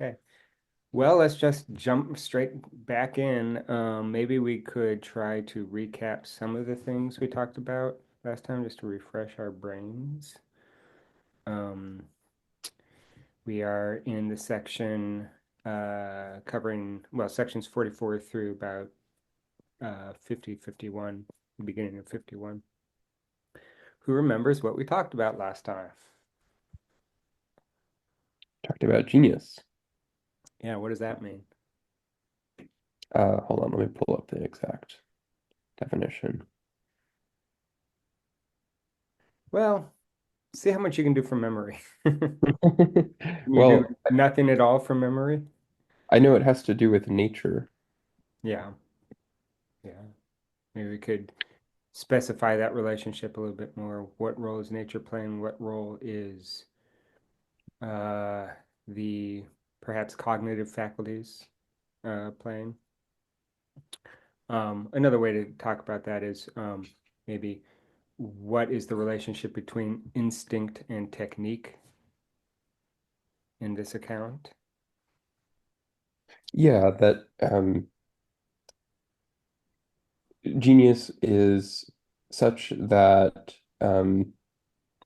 Okay. Well, let's just jump straight back in. Maybe we could try to recap some of the things we talked about last time just to refresh our brains. Um, we are in the section covering, well, sections 44 through about 50, 51, the beginning of 51. Who remembers what we talked about last time? Talked about genius. Yeah, what does that mean? Hold on, let me pull up the exact definition. Well, see how much you can do from memory. Can you do Well, nothing at all from memory? I know it has to do with nature. Yeah, yeah. Maybe we could specify that relationship a little bit more. What role is nature playing? What role is uh, the perhaps cognitive faculties playing? Another way to talk about that is maybe what is the relationship between instinct and technique in this account? Yeah, that genius is such that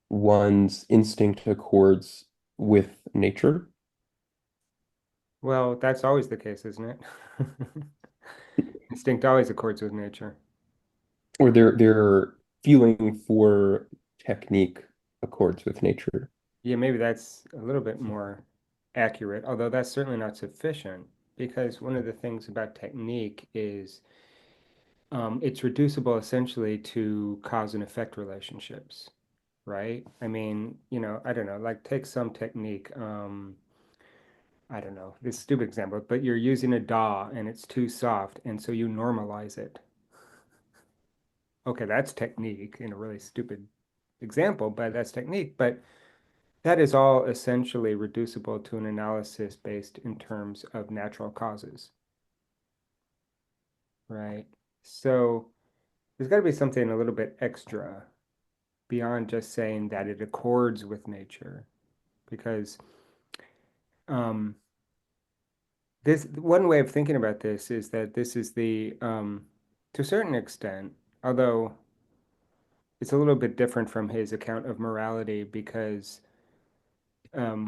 one's instinct accords with nature, Well, that's always the case, isn't it? Instinct always accords with nature. or their feeling for technique accords with nature. Yeah, maybe that's a little bit more accurate, although that's certainly not sufficient because one of the things about technique is it's reducible essentially to cause and effect relationships, right? I mean, I don't know, like take some technique. I don't know, this stupid example, but you're using a DAW and it's too soft, and so you normalize it. Okay, that's technique in a really stupid example, but that's technique. But that is all essentially reducible to an analysis based in terms of natural causes, right? So there's got to be something a little bit extra beyond just saying that it accords with nature, because um, this one way of thinking about this is that this is to a certain extent, although it's a little bit different from his account of morality, because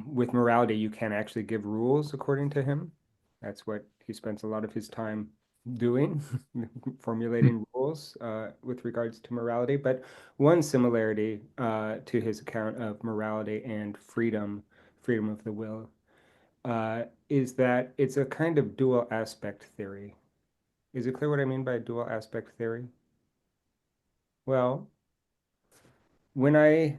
with morality, you can actually give rules according to him. That's what he spends a lot of his time doing, formulating rules with regards to morality. But one similarity to his account of morality and freedom, freedom of the will, is that it's a kind of dual aspect theory. Is it clear what I mean by dual aspect theory? Well, when I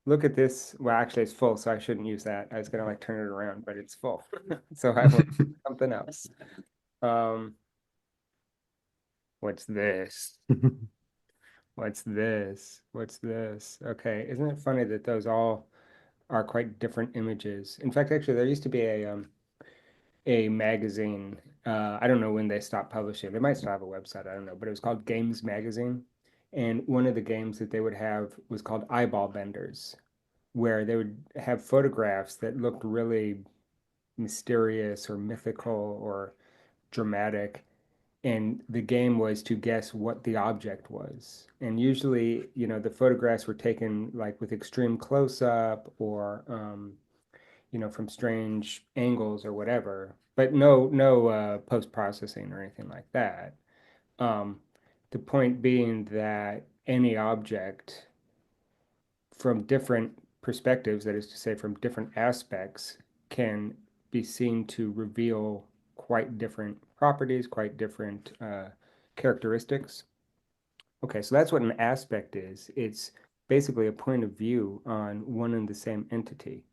look at this, well, actually, it's full, so I shouldn't use that. I was gonna like turn it around, but it's full. So I will something else. Um, what's this? What's this? What's this? Okay, isn't it funny that those all are quite different images? In fact, actually, there used to be a magazine. I don't know when they stopped publishing. They might still have a website. I don't know, but it was called Games Magazine, and one of the games that they would have was called Eyeball Benders, where they would have photographs that looked really mysterious or mythical or dramatic. And the game was to guess what the object was. And usually, the photographs were taken like with extreme close up or, from strange angles or whatever, but no post processing or anything like that. Um, the point being that any object from different perspectives, that is to say, from different aspects, can be seen to reveal quite different properties, quite different characteristics. Okay, so that's what an aspect is. It's basically a point of view on one and the same entity.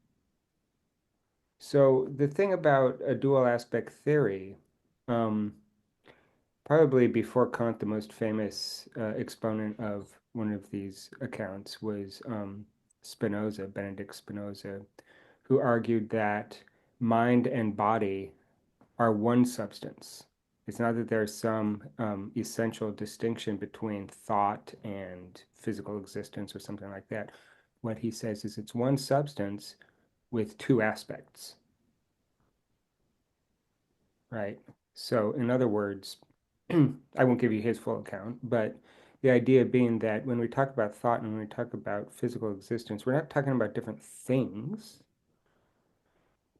So the thing about a dual aspect theory, um, probably before Kant, the most famous exponent of one of these accounts was Spinoza, Benedict Spinoza, who argued that mind and body are one substance. It's not that there's some essential distinction between thought and physical existence or something like that. What he says is it's one substance with two aspects. right? So, in other words, I won't give you his full account, but the idea being that when we talk about thought and when we talk about physical existence, we're not talking about different things.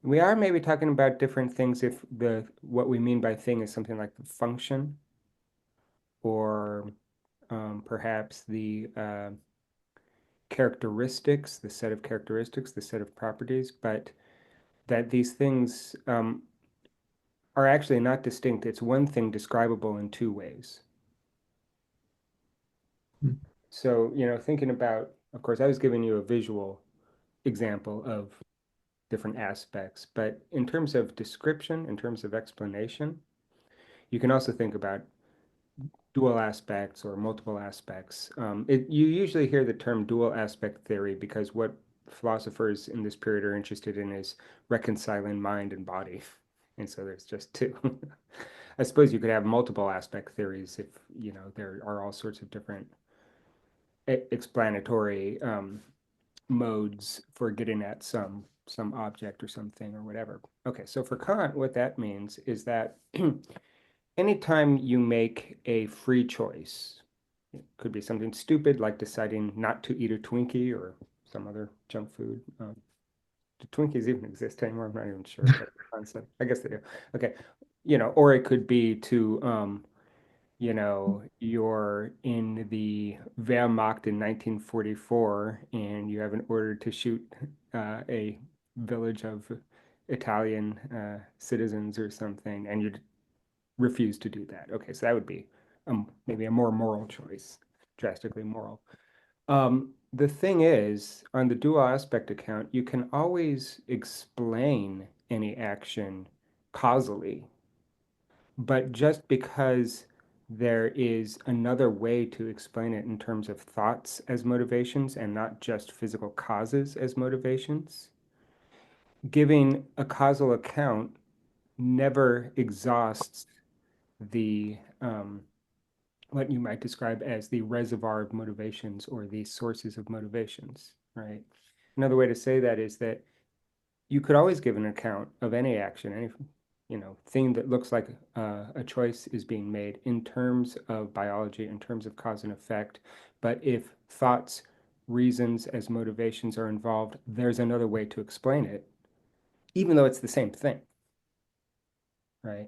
We are maybe talking about different things if the what we mean by thing is something like the function or perhaps the characteristics, the set of characteristics, the set of properties, but that these things are actually not distinct. It's one thing describable in two ways. Mm. So, thinking about, of course, I was giving you a visual example of different aspects, but in terms of description, in terms of explanation, you can also think about dual aspects or multiple aspects. You usually hear the term dual aspect theory because what philosophers in this period are interested in is reconciling mind and body. And so there's just two. I suppose you could have multiple aspect theories if, there are all sorts of different explanatory modes for getting at some object or something or whatever. Okay, so for Kant, what that means is that anytime you make a free choice, it could be something stupid like deciding not to eat a Twinkie or some other junk food. Do Twinkies even exist anymore? I'm not even sure if that's a concept. I guess they do. Okay, or it could be to you're in the Wehrmacht in 1944 and you have an order to shoot a village of Italian citizens or something, and you refuse to do that. Okay, so that would be maybe a more moral choice, drastically moral. The thing is, on the dual aspect account, you can always explain any action causally, but just because there is another way to explain it in terms of thoughts as motivations and not just physical causes as motivations, giving a causal account never exhausts the what you might describe as the reservoir of motivations or the sources of motivations, right? Another way to say that is that you could always give an account of any action, any thing that looks like a choice is being made in terms of biology, in terms of cause and effect. But if thoughts, reasons as motivations are involved, there's another way to explain it, even though it's the same thing, right?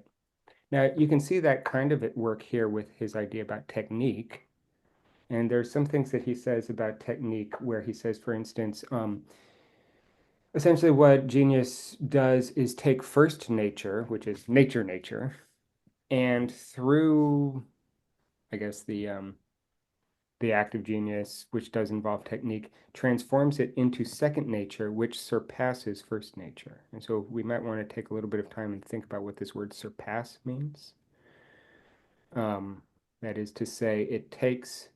Now, you can see that kind of at work here with his idea about technique. And there's some things that he says about technique where he says, for instance, essentially what genius does is take first nature, which is nature, and through, I guess, the act of genius, which does involve technique, transforms it into second nature, which surpasses first nature. And so we might want to take a little bit of time and think about what this word surpass means. Um, that is to say, it takes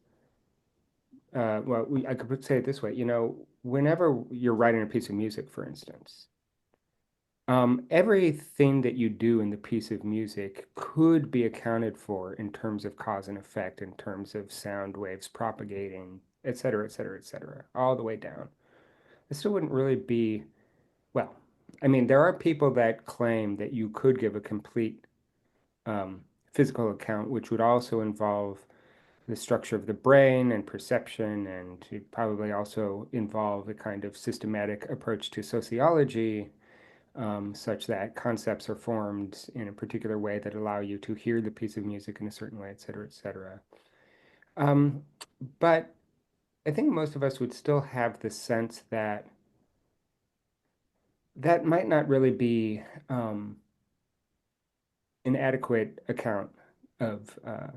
well, I could say it this way, whenever you're writing a piece of music, for instance, everything that you do in the piece of music could be accounted for in terms of cause and effect, in terms of sound waves propagating, et cetera, et cetera, et cetera, all the way down. It still wouldn't really be, well, I mean, there are people that claim that you could give a complete um, physical account, which would also involve the structure of the brain and perception, and it probably also involve a kind of systematic approach to sociology, such that concepts are formed in a particular way that allow you to hear the piece of music in a certain way, et cetera, et cetera. Um, but I think most of us would still have the sense that that might not really be an adequate account of uh,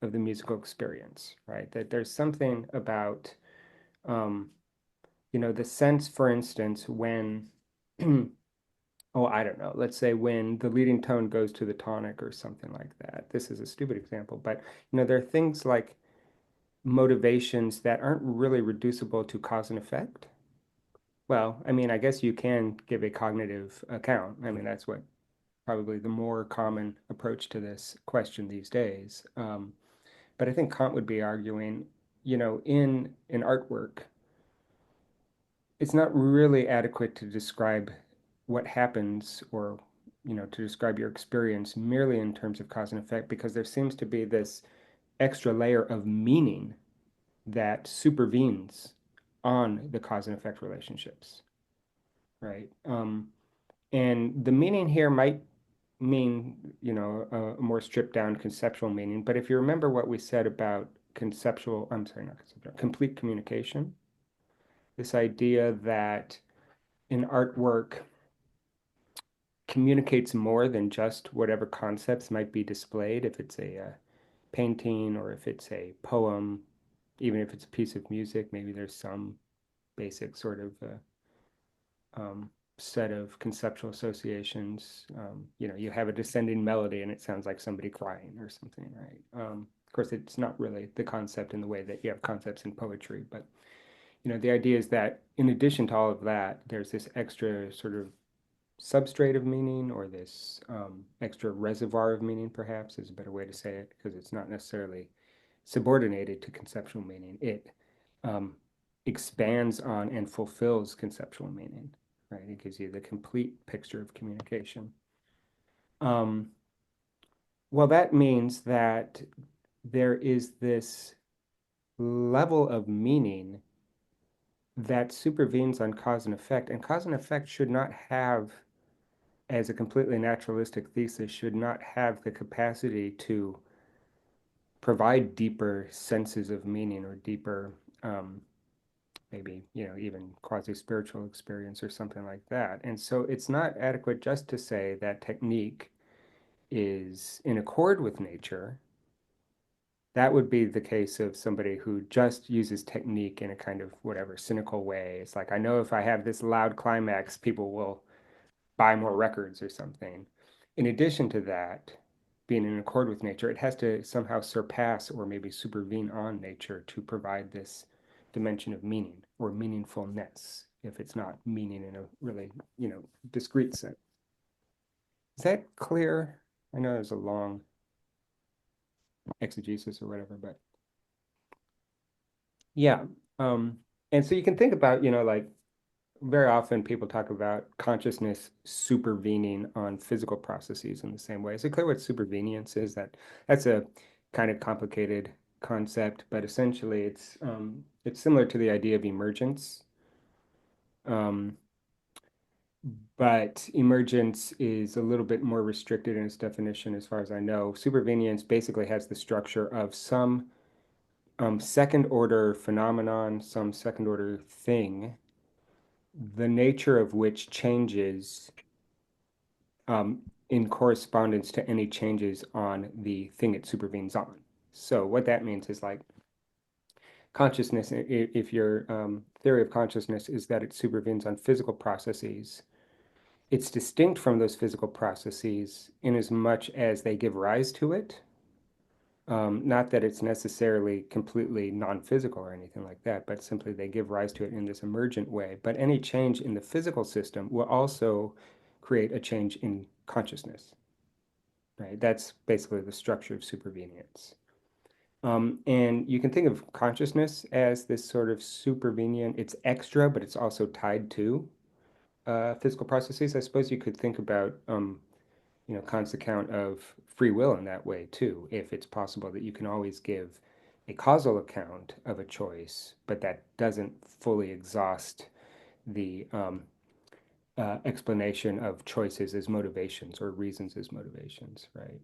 of the musical experience, right? That there's something about um, the sense, for instance, when, oh, I don't know, let's say when the leading tone goes to the tonic or something like that. This is a stupid example, but there are things like motivations that aren't really reducible to cause and effect. Well, I mean, I guess you can give a cognitive account. I mean, that's what probably the more common approach to this question these days. But I think Kant would be arguing, in an artwork, it's not really adequate to describe what happens or to describe your experience merely in terms of cause and effect, because there seems to be this extra layer of meaning that supervenes on the cause and effect relationships, right? And the meaning here might mean, a more stripped down conceptual meaning. But if you remember what we said about I'm sorry, not conceptual, complete communication, this idea that an artwork communicates more than just whatever concepts might be displayed, if it's a painting or if it's a poem, even if it's a piece of music, maybe there's some basic sort of set of conceptual associations. You have a descending melody and it sounds like somebody crying or something, right? Of course, it's not really the concept in the way that you have concepts in poetry, but the idea is that in addition to all of that, there's this extra sort of substrate of meaning, or this extra reservoir of meaning, perhaps is a better way to say it, because it's not necessarily subordinated to conceptual meaning. It um, expands on and fulfills conceptual meaning, right? It gives you the complete picture of communication. Um, well, that means that there is this level of meaning that supervenes on cause and effect, and cause and effect should not have, as a completely naturalistic thesis, should not have the capacity to provide deeper senses of meaning or deeper, maybe, even quasi-spiritual experience or something like that. And so it's not adequate just to say that technique is in accord with nature. That would be the case of somebody who just uses technique in a kind of whatever cynical way. It's like, I know if I have this loud climax, people will buy more records or something. In addition to that, being in accord with nature, it has to somehow surpass or maybe supervene on nature to provide this dimension of meaning or meaningfulness, if it's not meaning in a really, discrete sense. Is that clear? I know there's a long exegesis or whatever, but yeah. Um, and so you can think about, like very often people talk about consciousness supervening on physical processes in the same way. Is it clear what supervenience is? That's a kind of complicated concept, but essentially it's similar to the idea of emergence. Um, but emergence is a little bit more restricted in its definition, as far as I know. Supervenience basically has the structure of some second order phenomenon, some second order thing, the nature of which changes in correspondence to any changes on the thing it supervenes on. So what that means is like consciousness, if your theory of consciousness is that it supervenes on physical processes, it's distinct from those physical processes in as much as they give rise to it. Not that it's necessarily completely non-physical or anything like that, but simply they give rise to it in this emergent way. But any change in the physical system will also create a change in consciousness, right? That's basically the structure of supervenience. And you can think of consciousness as this sort of supervenient, it's extra, but it's also tied to physical processes. I suppose you could think about Kant's account of free will in that way too, if it's possible that you can always give a causal account of a choice, but that doesn't fully exhaust the explanation of choices as motivations or reasons as motivations, right?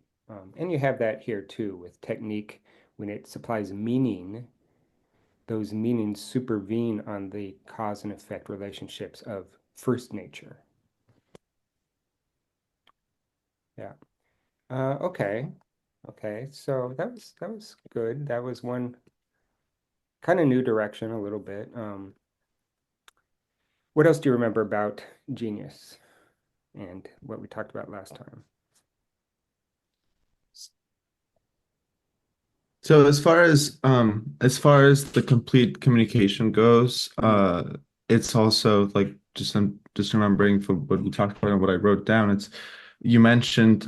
And you have that here too with technique. When it supplies meaning, those meanings supervene on the cause and effect relationships of first nature. Yeah. Okay. Okay. So that was good. That was one kind of new direction a little bit. What else do you remember about genius and what we talked about last time? So as far as the complete communication goes, Mhm. it's also like I'm just remembering from what we talked about and what I wrote down. It's you mentioned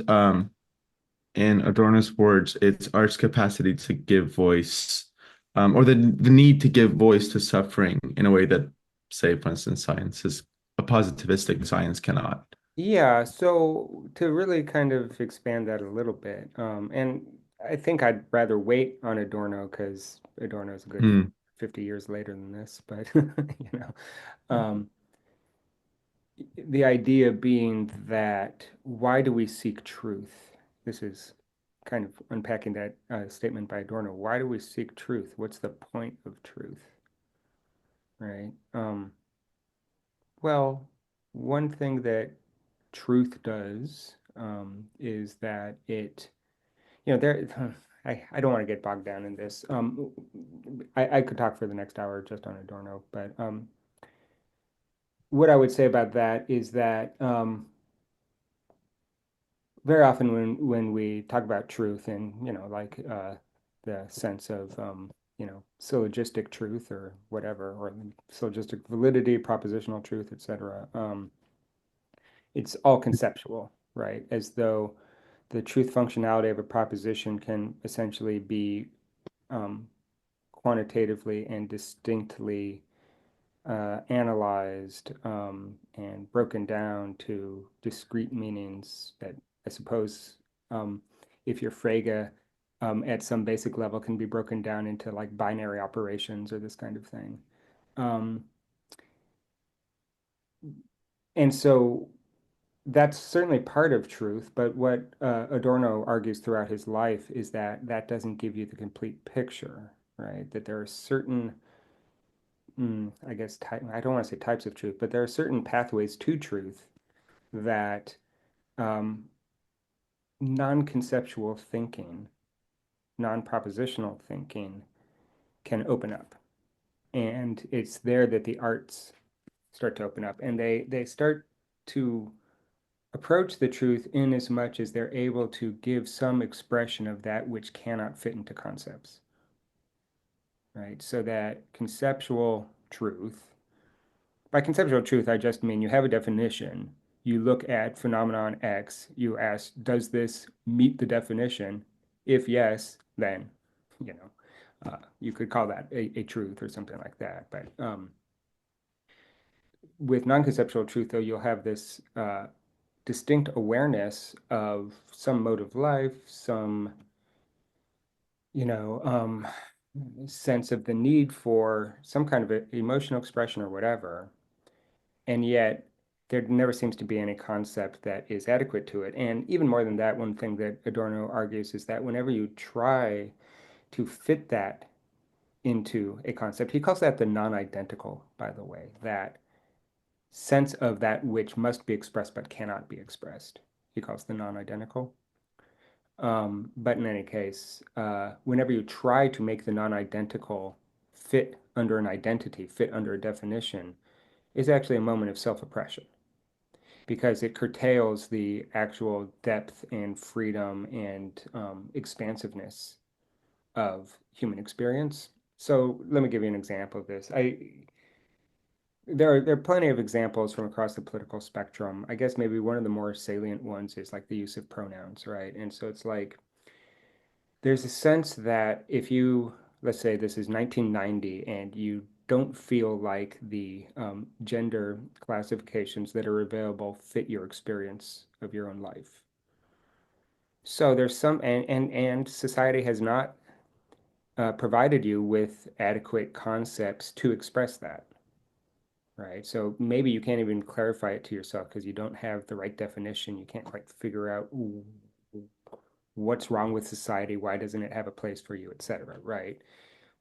in Adorno's words, it's art's capacity to give voice, or the need to give voice to suffering in a way that, say, for instance, science is a positivistic science cannot. Yeah, so to really kind of expand that a little bit, and I think I'd rather wait on Adorno because Adorno is a good Hmm. 50 years later than this, but um, the idea being that why do we seek truth? This is kind of unpacking that statement by Adorno. Why do we seek truth? What's the point of truth, right? Well, one thing that truth does is that I don't want to get bogged down in this. I could talk for the next hour just on Adorno, but what I would say about that is that very often when we talk about truth and like the sense of syllogistic truth or whatever, or syllogistic validity, propositional truth, etc. It's all conceptual, right? As though the truth functionality of a proposition can essentially be um, quantitatively and distinctly analyzed and broken down to discrete meanings that I suppose, um, if you're Frege, at some basic level can be broken down into like binary operations or this kind of thing. Um, and so that's certainly part of truth, but what Adorno argues throughout his life is that that doesn't give you the complete picture, right? That there are certain, I guess, I don't want to say types of truth, but there are certain pathways to truth that um, non-conceptual thinking, non-propositional thinking can open up. And it's there that the arts start to open up, and they start to approach the truth in as much as they're able to give some expression of that which cannot fit into concepts, right? So that conceptual truth, by conceptual truth, I just mean you have a definition, you look at phenomenon X, you ask, does this meet the definition? If yes, then, you could call that a truth or something like that. But with non-conceptual truth, though, you'll have this distinct awareness of some mode of life, some, you know, um, sense of the need for some kind of emotional expression or whatever. And yet, there never seems to be any concept that is adequate to it. And even more than that, one thing that Adorno argues is that whenever you try to fit that into a concept, he calls that the non-identical, by the way, that sense of that which must be expressed but cannot be expressed. He calls the non-identical. But in any case, whenever you try to make the non-identical fit under an identity, fit under a definition, is actually a moment of self-oppression because it curtails the actual depth and freedom and expansiveness of human experience. So let me give you an example of this. There are plenty of examples from across the political spectrum. I guess maybe one of the more salient ones is like the use of pronouns, right? And so it's like there's a sense that if you, let's say this is 1990, and you don't feel like the gender classifications that are available fit your experience of your own life. So there's some, and society has not provided you with adequate concepts to express that, right? So maybe you can't even clarify it to yourself because you don't have the right definition. You can't quite figure out what's wrong with society, why doesn't it have a place for you, et cetera, right?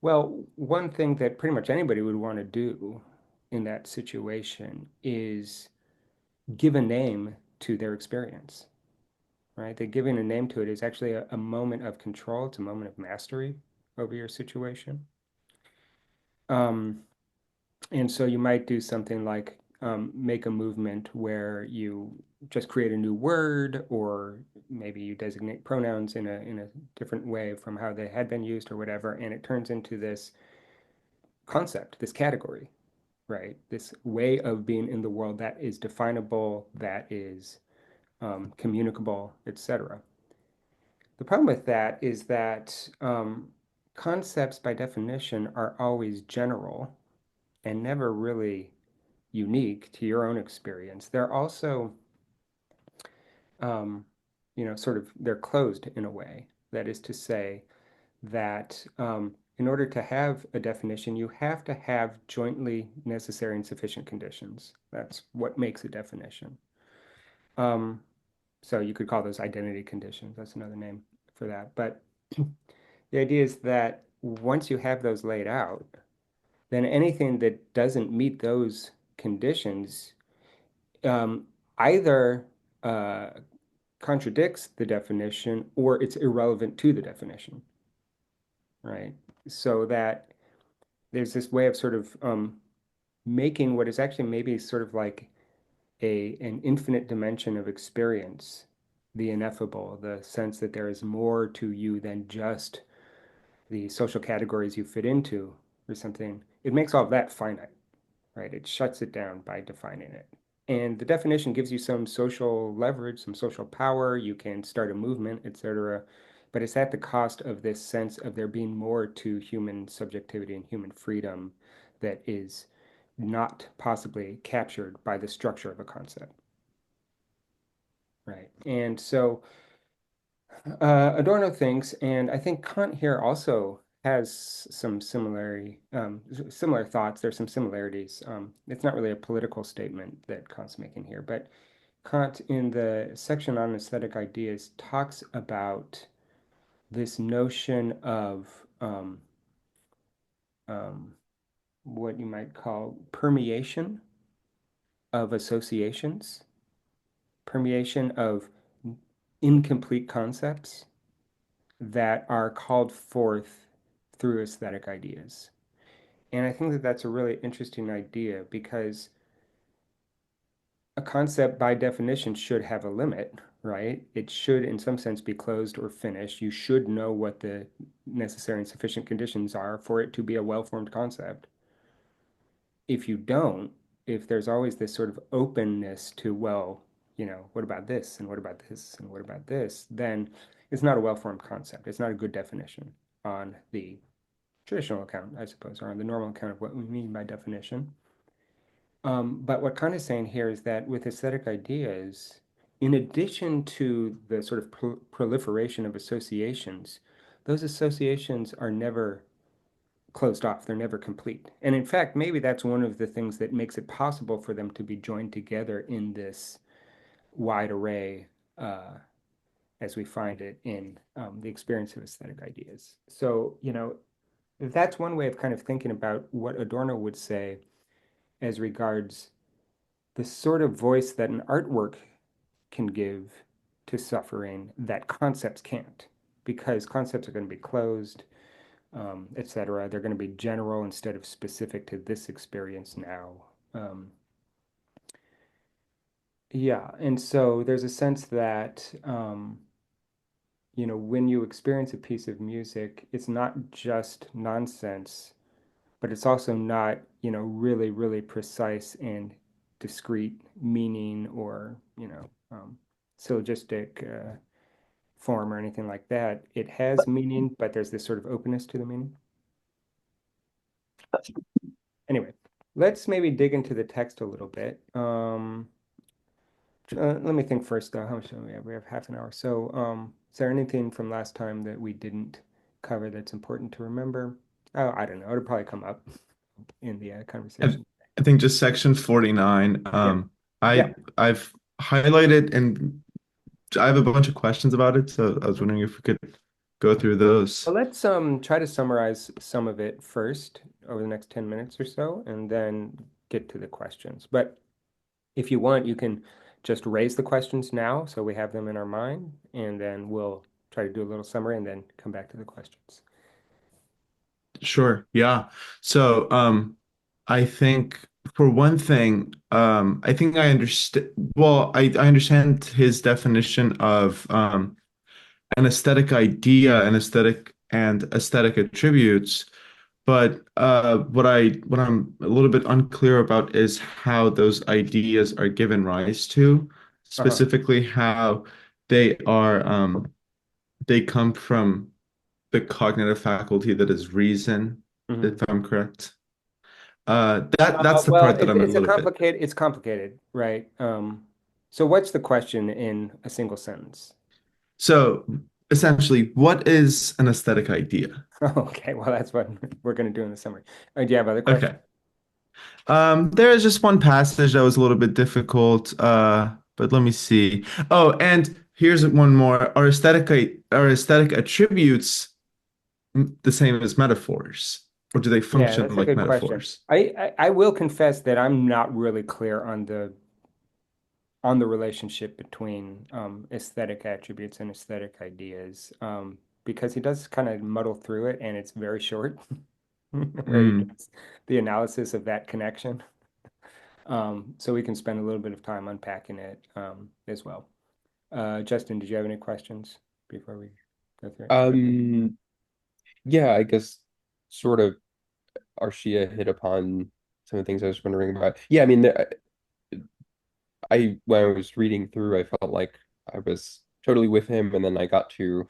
Well, one thing that pretty much anybody would want to do in that situation is give a name to their experience, right? That giving a name to it is actually a moment of control. It's a moment of mastery over your situation. Um, and so you might do something like make a movement where you just create a new word, or maybe you designate pronouns in a different way from how they had been used or whatever, and it turns into this concept, this category, right? This way of being in the world that is definable, that is communicable, etc. The problem with that is that concepts, by definition, are always general and never really unique to your own experience. They're also um, sort of they're closed in a way. That is to say that in order to have a definition, you have to have jointly necessary and sufficient conditions. That's what makes a definition. Um, so you could call those identity conditions. That's another name for that. But the idea is that once you have those laid out, then anything that doesn't meet those conditions um, either uh, contradicts the definition or it's irrelevant to the definition, right? So that there's this way of sort of making what is actually maybe sort of like an infinite dimension of experience, the ineffable, the sense that there is more to you than just the social categories you fit into or something. It makes all of that finite, right? It shuts it down by defining it. And the definition gives you some social leverage, some social power. You can start a movement, etc. But it's at the cost of this sense of there being more to human subjectivity and human freedom that is not possibly captured by the structure of a concept, right? And so Adorno thinks, and I think Kant here also has some similar thoughts. There's some similarities. It's not really a political statement that Kant's making here, but Kant, in the section on aesthetic ideas, talks about this notion of um, what you might call permeation of associations, permeation of incomplete concepts that are called forth through aesthetic ideas. And I think that that's a really interesting idea because a concept by definition should have a limit, right? It should, in some sense, be closed or finished. You should know what the necessary and sufficient conditions are for it to be a well-formed concept. If you don't, if there's always this sort of openness to, well, what about this and what about this and what about this, then it's not a well-formed concept. It's not a good definition on the traditional account, I suppose, or on the normal account of what we mean by definition. But what Kant is saying here is that with aesthetic ideas, in addition to the sort of proliferation of associations, those associations are never closed off. They're never complete. And in fact, maybe that's one of the things that makes it possible for them to be joined together in this wide array as we find it in the experience of aesthetic ideas. So, that's one way of kind of thinking about what Adorno would say as regards the sort of voice that an artwork can give to suffering that concepts can't, because concepts are going to be closed, etc. They're going to be general instead of specific to this experience now. Um, yeah, and so there's a sense that when you experience a piece of music, it's not just nonsense, but it's also not, really, really precise and discrete meaning or, syllogistic form or anything like that. It has meaning, but there's this sort of openness to the meaning. Anyway, let's maybe dig into the text a little bit. Let me think first, though. How much do we have? We have half an hour. So, is there anything from last time that we didn't cover that's important to remember? Oh, I don't know. It'll probably come up in the I, conversation. I think just section 49. Yeah. Yeah. I've highlighted and I have a bunch of questions about it, so I was wondering if we could go through those. Well, let's try to summarize some of it first over the next 10 minutes or so, and then get to the questions. But if you want, you can just raise the questions now so we have them in our mind, and then we'll try to do a little summary and then come back to the questions. Sure. Yeah. So, I think for one thing, I think I understand, well, I understand his definition of an aesthetic idea, an aesthetic and aesthetic attributes. But what I'm a little bit unclear about is how those ideas are given rise to, Uh-huh. specifically how they are they come from the cognitive faculty that is reason, Mhm. if I'm correct. That's the Well, part that I'm a little bit it's complicated, right? So what's the question in a single sentence? So essentially, what is an aesthetic idea? Okay, well, that's what we're going to do in the summary. Do you have other Okay. questions? There is just one passage that was a little bit difficult, but let me see. Oh, and here's one more. Are aesthetic attributes the same as metaphors, or do they Yeah, function that's a like good question. metaphors? I will confess that I'm not really clear on the relationship between aesthetic attributes and aesthetic ideas, because he does kind of muddle through it, and it's very short, where he Mm. does the analysis of that connection. So we can spend a little bit of time unpacking it as well. Justin, did you have any questions before we go through it? Um, yeah, I guess sort of Arshia hit upon some of the things I was wondering about. Yeah, I mean, I when I was reading through, I felt like I was totally with him, and then I got to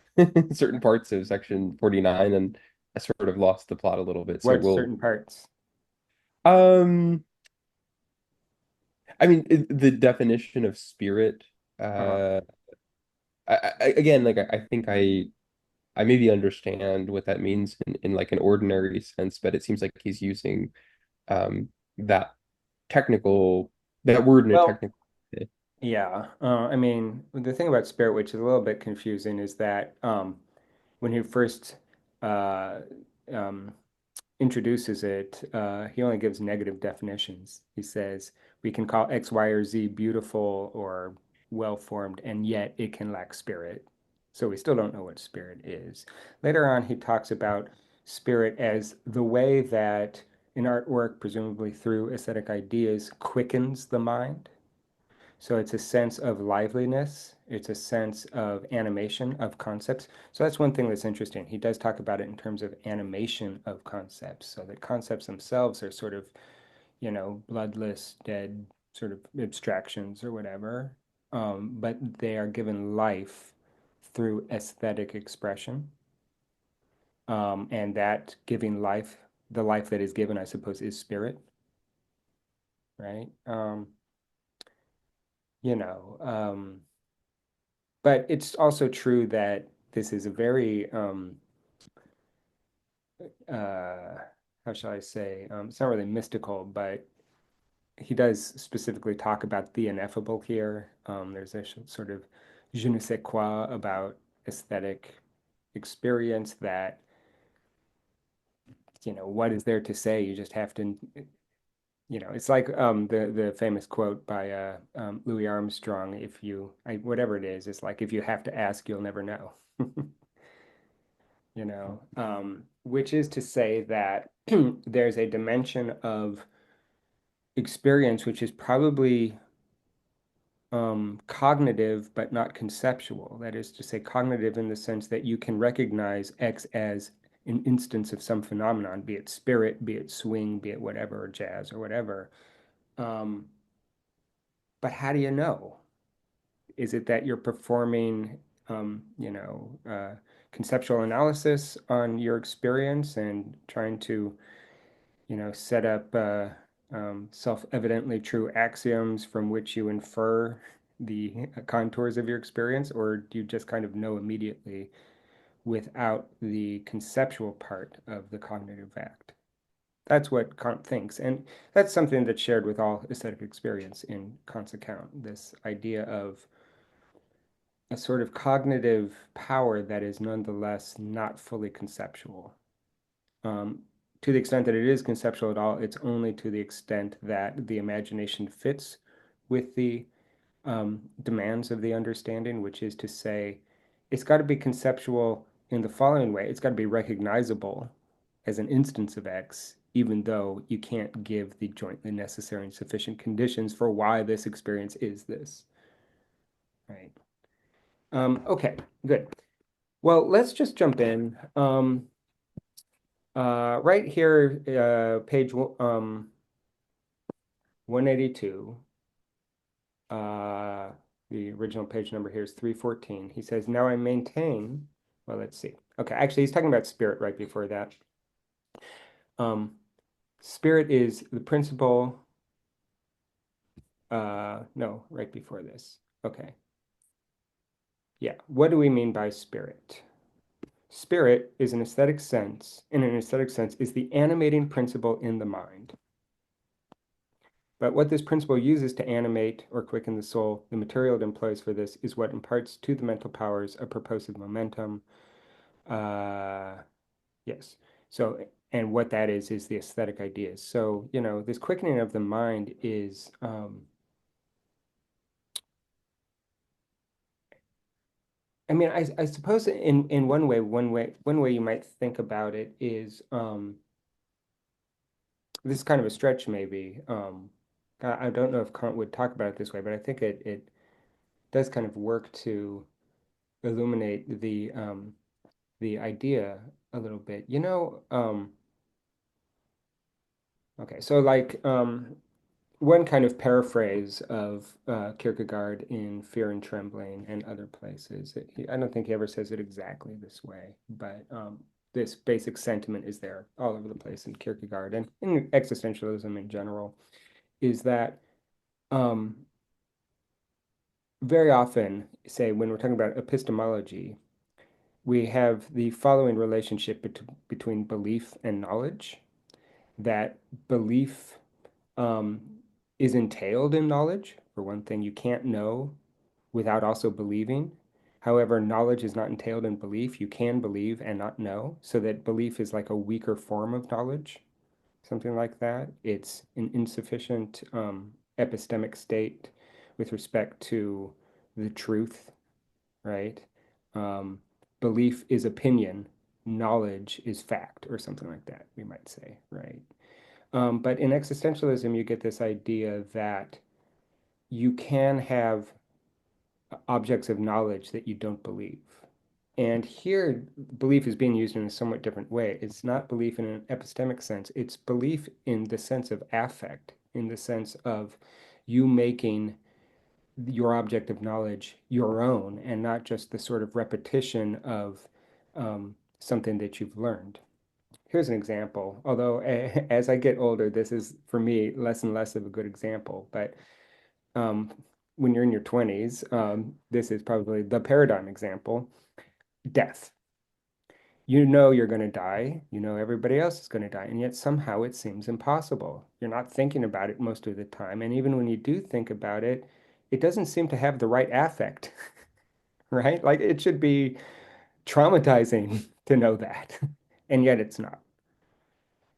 certain parts of section 49, and I sort of lost the plot a little bit. So What we'll, certain parts? um, I mean, the definition of spirit. Uh-huh. Uh, again, like I think I maybe understand what that means in like an ordinary sense, but it seems like he's using um that technical that word in a Well, technical way. yeah. I mean, the thing about spirit, which is a little bit confusing, is that when he first uh, um, introduces it, he only gives negative definitions. He says we can call X, Y, or Z beautiful or well-formed, and yet it can lack spirit. So we still don't know what spirit is. Later on, he talks about spirit as the way that in artwork, presumably through aesthetic ideas, quickens the mind. So it's a sense of liveliness, it's a sense of animation of concepts. So that's one thing that's interesting. He does talk about it in terms of animation of concepts, so that concepts themselves are sort of, bloodless, dead sort of abstractions or whatever, but they are given life through aesthetic expression. And that giving life, the life that is given, I suppose, is spirit, right? You know, um, But it's also true that this is a very, uh, how shall I say, it's not really mystical, but he does specifically talk about the ineffable here. There's a sort of je ne sais quoi about aesthetic experience that, what is there to say? You just have to, it's like the famous quote by Louis Armstrong, whatever it is, it's like if you have to ask, you'll never know. Which is to say that there's a dimension of experience which is probably cognitive but not conceptual. That is to say, cognitive in the sense that you can recognize X as an instance of some phenomenon, be it spirit, be it swing, be it whatever, or jazz or whatever. Um, but how do you know? Is it that you're performing, conceptual analysis on your experience and trying to set up self-evidently true axioms from which you infer the contours of your experience, or do you just kind of know immediately without the conceptual part of the cognitive act? That's what Kant thinks, and that's something that's shared with all aesthetic experience in Kant's account, this idea of a sort of cognitive power that is nonetheless not fully conceptual. Um, to the extent that it is conceptual at all, it's only to the extent that the imagination fits with the demands of the understanding, which is to say, it's got to be conceptual in the following way. It's got to be recognizable as an instance of X, even though you can't give the jointly necessary and sufficient conditions for why this experience is this, right? Okay, good. Well, let's just jump in. Right here, page 182, uh, the original page number here is 314. He says, now I maintain, well, let's see. Okay, actually, he's talking about spirit right before that. Um, Spirit is the principle No, right before this. Okay. Yeah. What do we mean by spirit? Spirit is an aesthetic sense, in an aesthetic sense, is the animating principle in the mind. But what this principle uses to animate or quicken the soul, the material it employs for this is what imparts to the mental powers a purposive momentum. Uh, yes. So, and what that is the aesthetic ideas. So, this quickening of the mind is, I mean, I suppose in one way you might think about it is, this is kind of a stretch maybe. I don't know if Kant would talk about it this way, but I think it does kind of work to illuminate the idea a little bit. Okay, so like one kind of paraphrase of Kierkegaard in Fear and Trembling and other places. I don't think he ever says it exactly this way, but this basic sentiment is there all over the place in Kierkegaard and in existentialism in general, is that um, very often, say, when we're talking about epistemology, we have the following relationship between belief and knowledge, that belief um, is entailed in knowledge. For one thing, you can't know without also believing. However, knowledge is not entailed in belief. You can believe and not know, so that belief is like a weaker form of knowledge, something like that. It's an insufficient epistemic state with respect to the truth, right? Um, Belief is opinion, knowledge is fact, or something like that, we might say, right? But in existentialism, you get this idea that you can have objects of knowledge that you don't believe. And here, belief is being used in a somewhat different way. It's not belief in an epistemic sense, it's belief in the sense of affect, in the sense of you making your object of knowledge your own and not just the sort of repetition of something that you've learned. Here's an example, although as I get older, this is for me less and less of a good example. But um, when you're in your 20s, this is probably the paradigm example: death. You know you're going to die, you know everybody else is going to die, and yet somehow it seems impossible. You're not thinking about it most of the time. And even when you do think about it, it doesn't seem to have the right affect, right? Like it should be traumatizing to know that, and yet it's not.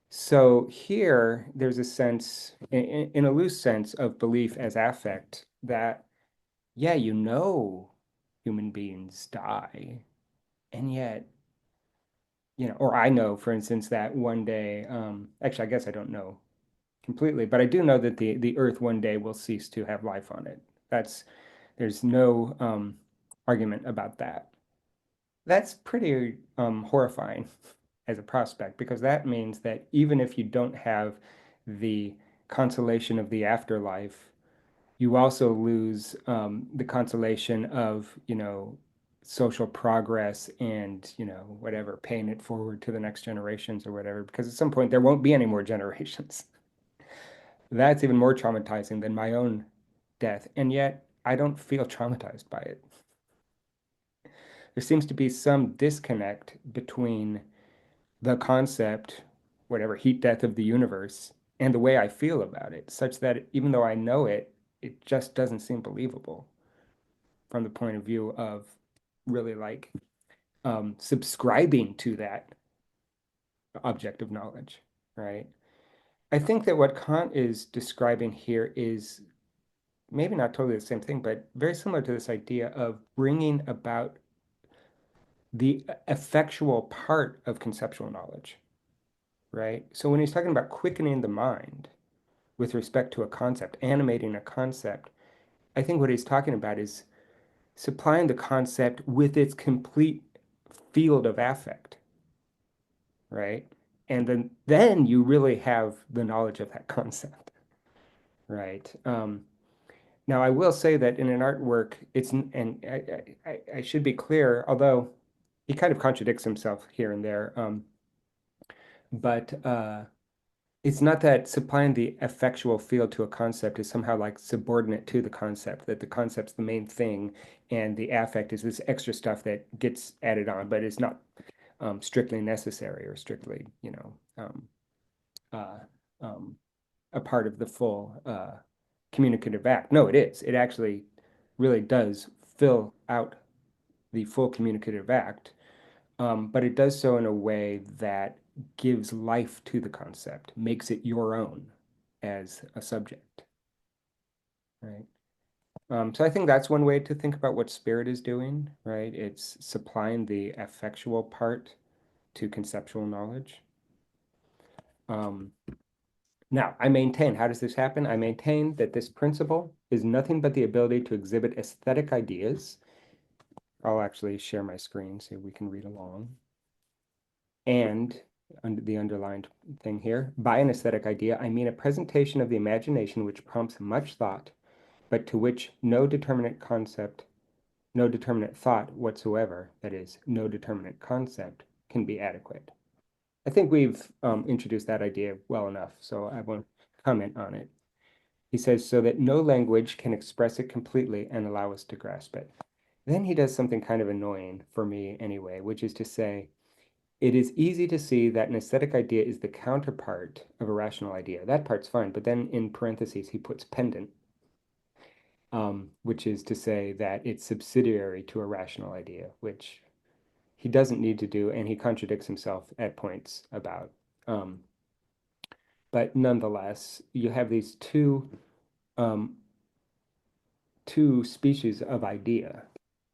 So here, there's a sense, in a loose sense, of belief as affect that, yeah, human beings die, and yet, or I know, for instance, that one day, actually, I guess I don't know completely, but I do know that the Earth one day will cease to have life on it. There's no argument about that. That's pretty horrifying as a prospect, because that means that even if you don't have the consolation of the afterlife, you also lose the consolation of, social progress and, whatever, paying it forward to the next generations or whatever, because at some point there won't be any more generations. That's even more traumatizing than my own death. And yet I don't feel traumatized by it. There seems to be some disconnect between the concept, whatever, heat death of the universe, and the way I feel about it, such that even though I know it, it just doesn't seem believable from the point of view of really like subscribing to that object of knowledge, right? I think that what Kant is describing here is maybe not totally the same thing, but very similar to this idea of bringing about the effectual part of conceptual knowledge, right? So when he's talking about quickening the mind with respect to a concept, animating a concept, I think what he's talking about is supplying the concept with its complete field of affect, right? And then you really have the knowledge of that concept, right? Now, I will say that in an artwork, and I should be clear, although he kind of contradicts himself here and there, but it's not that supplying the effectual field to a concept is somehow like subordinate to the concept, that the concept's the main thing and the affect is this extra stuff that gets added on, but it's not strictly necessary or strictly, uh, um, a part of the full communicative act. No, it is. It actually really does fill out the full communicative act, but it does so in a way that gives life to the concept, makes it your own as a subject, right? So I think that's one way to think about what spirit is doing, right? It's supplying the affectual part to conceptual knowledge. Um, Now, I maintain, how does this happen? I maintain that this principle is nothing but the ability to exhibit aesthetic ideas. I'll actually share my screen so we can read along. And under the underlined thing here, by an aesthetic idea, I mean a presentation of the imagination which prompts much thought, but to which no determinate concept, no determinate thought whatsoever, that is, no determinate concept, can be adequate. I think we've introduced that idea well enough, so I won't comment on it. He says, so that no language can express it completely and allow us to grasp it. Then he does something kind of annoying for me anyway, which is to say, it is easy to see that an aesthetic idea is the counterpart of a rational idea. That part's fine, but then in parentheses, he puts pendant, which is to say that it's subsidiary to a rational idea, which he doesn't need to do, and he contradicts himself at points about. Um, but nonetheless, you have these um, two species of idea,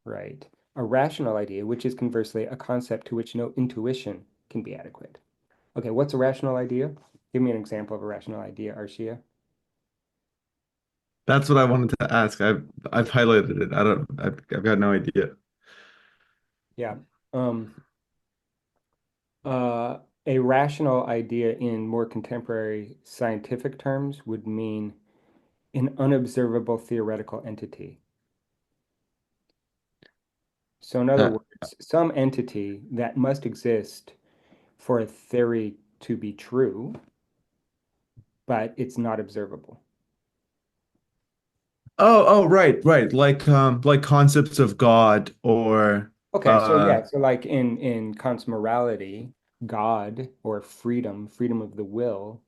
right? A rational idea, which is conversely a concept to which no intuition can be adequate. Okay, what's a rational idea? Give me an example of a rational idea, Arshia. That's what I wanted to ask. I've highlighted it. I've got no idea. Yeah. Um, uh, a rational idea in more contemporary scientific terms would mean an unobservable theoretical entity. So, in other Uh, words, some entity that must exist for a theory to be true, but it's not observable. right. Like concepts of God or Okay, so uh yeah, so like in Kant's morality, God or freedom, freedom of the will,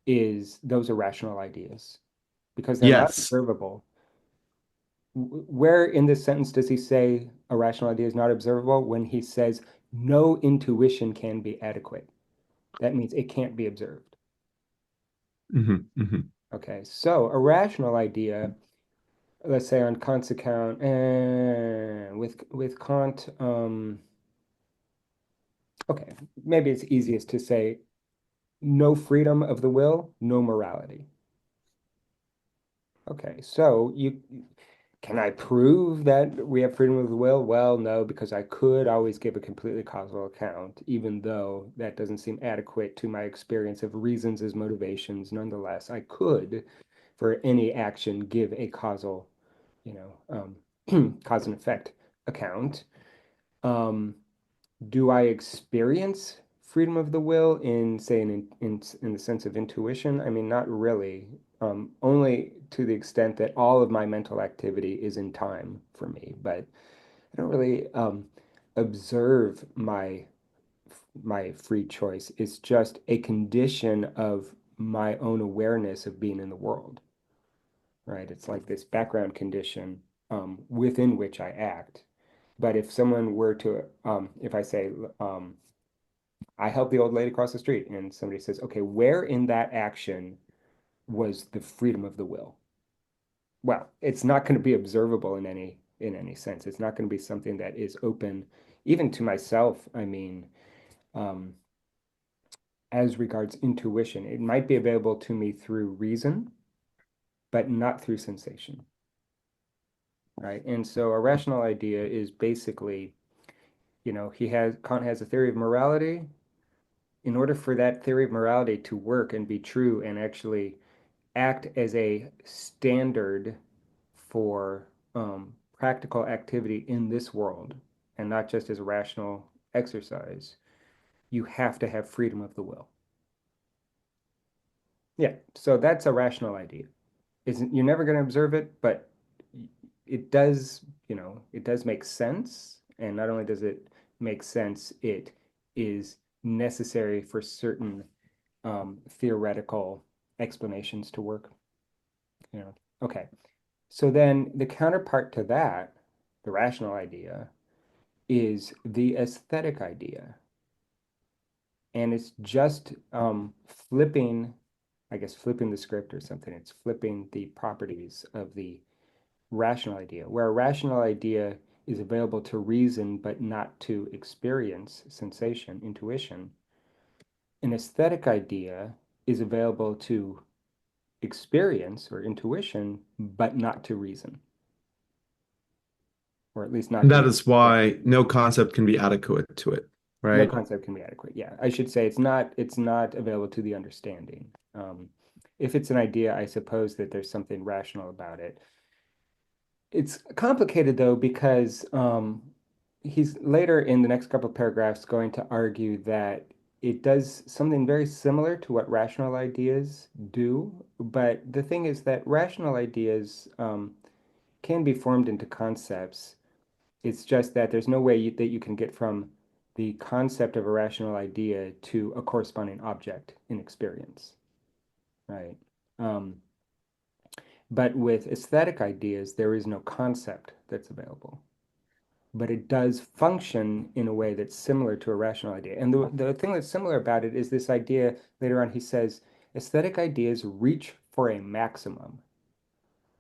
is those are rational ideas because they're not yes. observable. Where in this sentence does he say a rational idea is not observable? When he says no intuition can be adequate. That means it can't be observed. Hmm. Okay, so a rational idea, let's say on Kant's account, with Kant, okay, maybe it's easiest to say no freedom of the will, no morality. Okay, so you can I prove that we have freedom of the will? Well, no, because I could always give a completely causal account, even though that doesn't seem adequate to my experience of reasons as motivations. Nonetheless, I could, for any action, give a causal, cause and effect account. Um, do I experience freedom of the will in, say, in the sense of intuition? I mean, not really. Only to the extent that all of my mental activity is in time for me, but I don't really observe my free choice. It's just a condition of my own awareness of being in the world, right? It's like this background condition within which I act. But if someone were to, if I say, um, I help the old lady across the street, and somebody says, okay, where in that action was the freedom of the will? Well, it's not going to be observable in any sense. It's not going to be something that is open, even to myself. I mean, um, as regards intuition, it might be available to me through reason, but not through sensation, right? And so a rational idea is basically, Kant has a theory of morality. In order for that theory of morality to work and be true and actually act as a standard for practical activity in this world and not just as a rational exercise, you have to have freedom of the will. Yeah, so that's a rational idea. Isn't you're never going to observe it, but it does, it does make sense. And not only does it make sense, it is necessary for certain theoretical explanations to work. You know. Okay. So then the counterpart to that, the rational idea, is the aesthetic idea. And it's just flipping, I guess, flipping the script or something. It's flipping the properties of the rational idea, where a rational idea is available to reason but not to experience sensation, intuition. An aesthetic idea is available to experience or intuition but not to reason, or at least not And to that reason. is Yeah. why no concept can be adequate to it, No right? concept can be adequate. Yeah, I should say it's not available to the understanding. If it's an idea, I suppose that there's something rational about it. It's complicated though because he's later in the next couple of paragraphs going to argue that it does something very similar to what rational ideas do. But the thing is that rational ideas can be formed into concepts. It's just that there's no way that you can get from the concept of a rational idea to a corresponding object in experience, right? Um, but with aesthetic ideas, there is no concept that's available, but it does function in a way that's similar to a rational idea. And the thing that's similar about it is this idea later on, he says, aesthetic ideas reach for a maximum.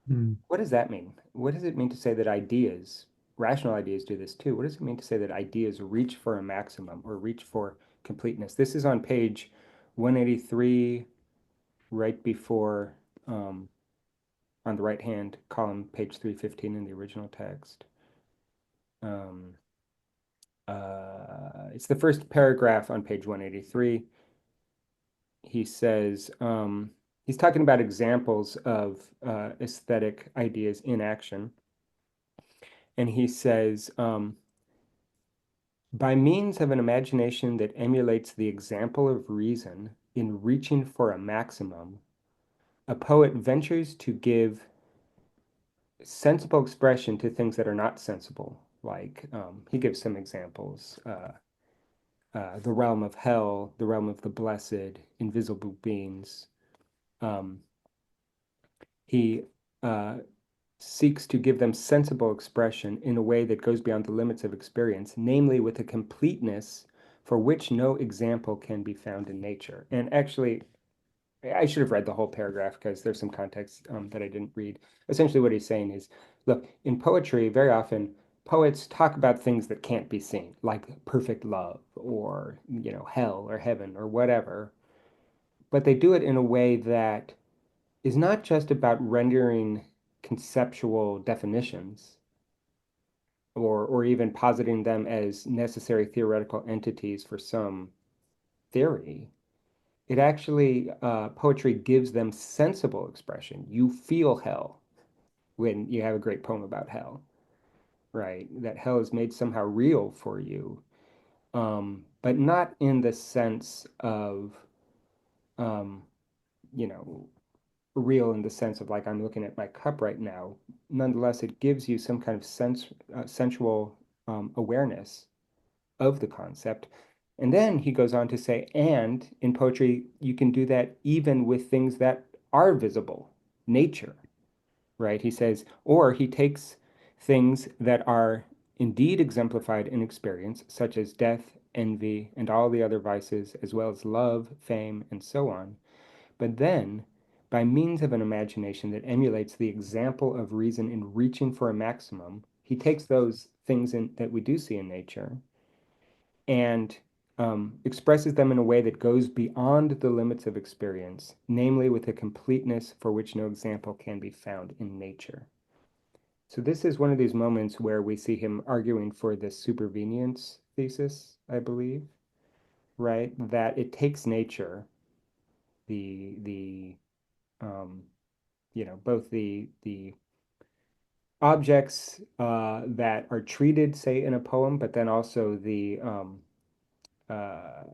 Hmm. What does that mean? What does it mean to say that ideas, rational ideas, do this too? What does it mean to say that ideas reach for a maximum or reach for completeness? This is on page 183, right before, on the right hand column, page 315 in the original text. Um, it's the first paragraph on page 183. He says, he's talking about examples of aesthetic ideas in action. And he says, by means of an imagination that emulates the example of reason in reaching for a maximum, a poet ventures to give sensible expression to things that are not sensible. Like he gives some examples, the realm of hell, the realm of the blessed, invisible beings. Um, he uh, seeks to give them sensible expression in a way that goes beyond the limits of experience, namely with a completeness for which no example can be found in nature. And actually, I should have read the whole paragraph because there's some context that I didn't read. Essentially, what he's saying is, look, in poetry, very often poets talk about things that can't be seen, like perfect love or, hell or heaven or whatever. But they do it in a way that is not just about rendering conceptual definitions or even positing them as necessary theoretical entities for some theory. It actually, poetry gives them sensible expression. You feel hell when you have a great poem about hell, right? That hell is made somehow real for you, but not in the sense of, um, you know, real in the sense of like I'm looking at my cup right now. Nonetheless, it gives you some kind of sensual awareness of the concept. And then he goes on to say, and in poetry, you can do that even with things that are visible, nature, right? He says, or he takes things that are indeed exemplified in experience, such as death, envy, and all the other vices, as well as love, fame, and so on. But then, by means of an imagination that emulates the example of reason in reaching for a maximum, he takes those things that we do see in nature and expresses them in a way that goes beyond the limits of experience, namely with a completeness for which no example can be found in nature. So this is one of these moments where we see him arguing for the supervenience thesis, I believe, right? That it takes nature, the um, both the objects that are treated, say, in a poem, but then also uh,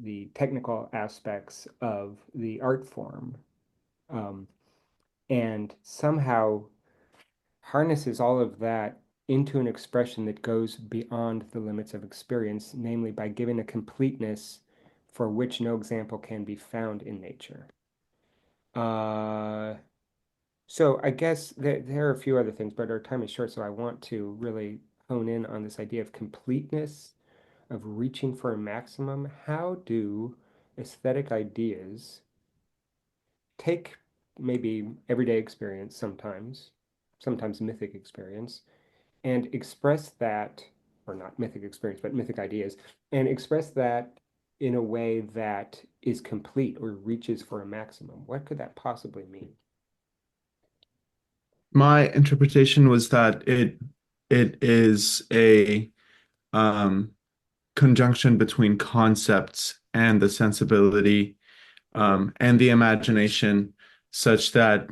the technical aspects of the art form, um, and somehow harnesses all of that into an expression that goes beyond the limits of experience, namely by giving a completeness for which no example can be found in nature. Uh, so I guess there are a few other things, but our time is short, so I want to really hone in on this idea of completeness, of reaching for a maximum. How do aesthetic ideas take maybe everyday experience sometimes, sometimes mythic experience, and express that, or not mythic experience, but mythic ideas, and express that in a way that is complete or reaches for a maximum? What could that possibly mean? My interpretation was that it is a um, conjunction between concepts and the sensibility and the imagination, such that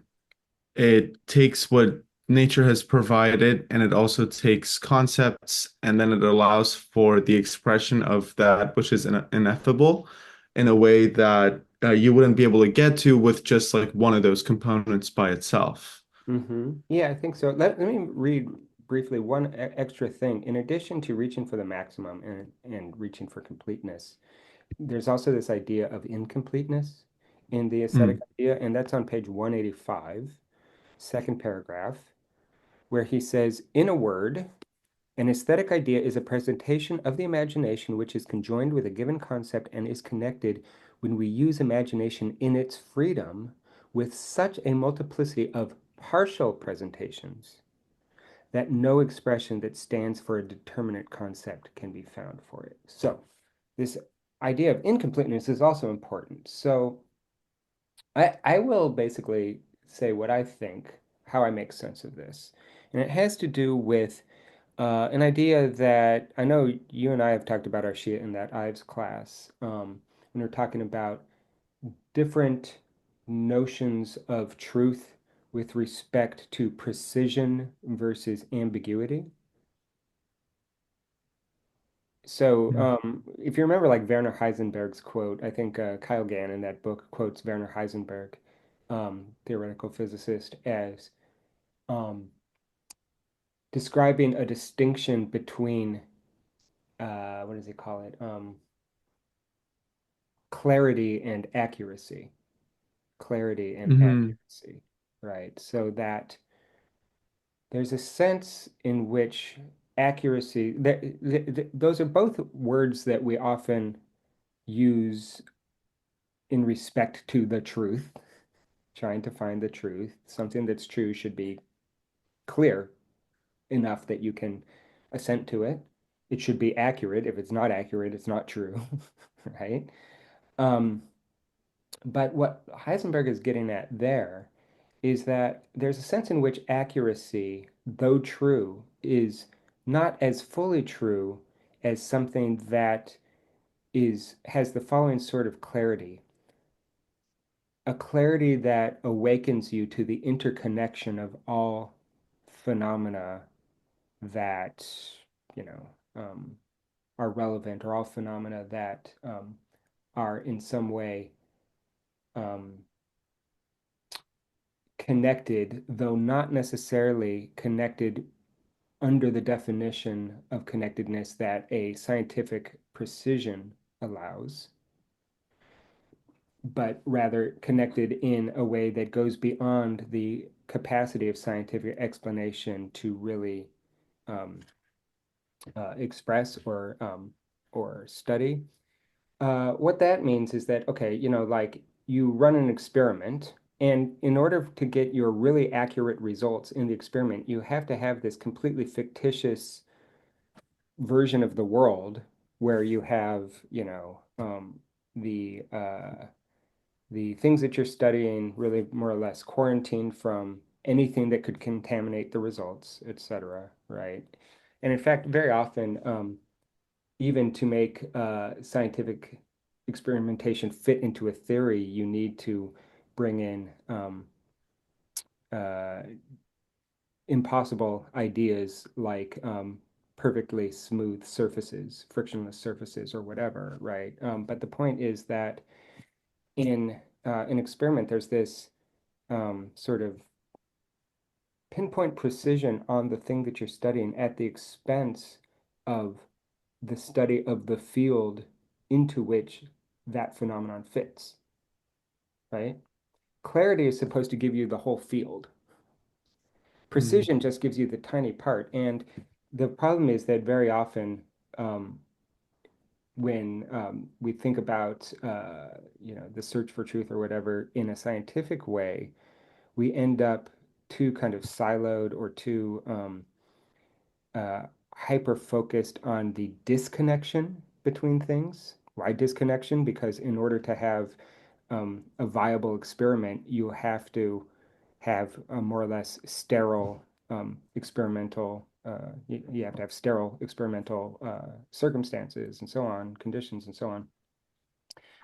it takes what nature has provided and it also takes concepts and then it allows for the expression of that which is ineffable in a way that you wouldn't be able to get to with just like one of those components by itself. Yeah, I think so. Let me read briefly one extra thing. In addition to reaching for the maximum and reaching for completeness, there's also this idea of incompleteness in the aesthetic Mm. idea, and that's on page 185, second paragraph, where he says, in a word, an aesthetic idea is a presentation of the imagination which is conjoined with a given concept and is connected when we use imagination in its freedom with such a multiplicity of partial presentations that no expression that stands for a determinate concept can be found for it. So, this idea of incompleteness is also important. So, I will basically say what I think, how I make sense of this. And it has to do with an idea that I know you and I have talked about our shit in that Ives class, when we're talking about different notions of truth with respect to precision versus ambiguity. So, if you remember, like Werner Heisenberg's quote, I think Kyle Gann in that book quotes Werner Heisenberg, theoretical physicist, as um, describing a distinction between what does he call it? Clarity and accuracy. Clarity and Hmm. accuracy, right? So that there's a sense in which accuracy, those are both words that we often use in respect to the truth, trying to find the truth. Something that's true should be clear enough that you can assent to it. It should be accurate. If it's not accurate, it's not true, right? Um, but what Heisenberg is getting at there is that there's a sense in which accuracy, though true, is not as fully true as something that is has the following sort of clarity, a clarity that awakens you to the interconnection of all phenomena that, you know, are relevant, or all phenomena that are in some way um, connected, though not necessarily connected under the definition of connectedness that a scientific precision allows, but rather connected in a way that goes beyond the capacity of scientific explanation to really um, express or study. What that means is that, okay, like you run an experiment, and in order to get your really accurate results in the experiment, you have to have this completely fictitious version of the world where you have, the the things that you're studying really more or less quarantined from anything that could contaminate the results, etc., right? And in fact, very often, even to make scientific experimentation fit into a theory, you need to bring in uh, impossible ideas like perfectly smooth surfaces, frictionless surfaces, or whatever, right? But the point is that in an experiment, there's this sort of pinpoint precision on the thing that you're studying at the expense of the study of the field into which that phenomenon fits, right? Clarity is supposed to give you the whole field. Mm. Precision just gives you the tiny part. And the problem is that very often, um, when we think about the search for truth or whatever in a scientific way, we end up too kind of siloed or too uh, hyper focused on the disconnection between things. Why disconnection? Because in order to have a viable experiment, you have to have a more or less sterile experimental, you have to have sterile experimental circumstances and so on, conditions and so on.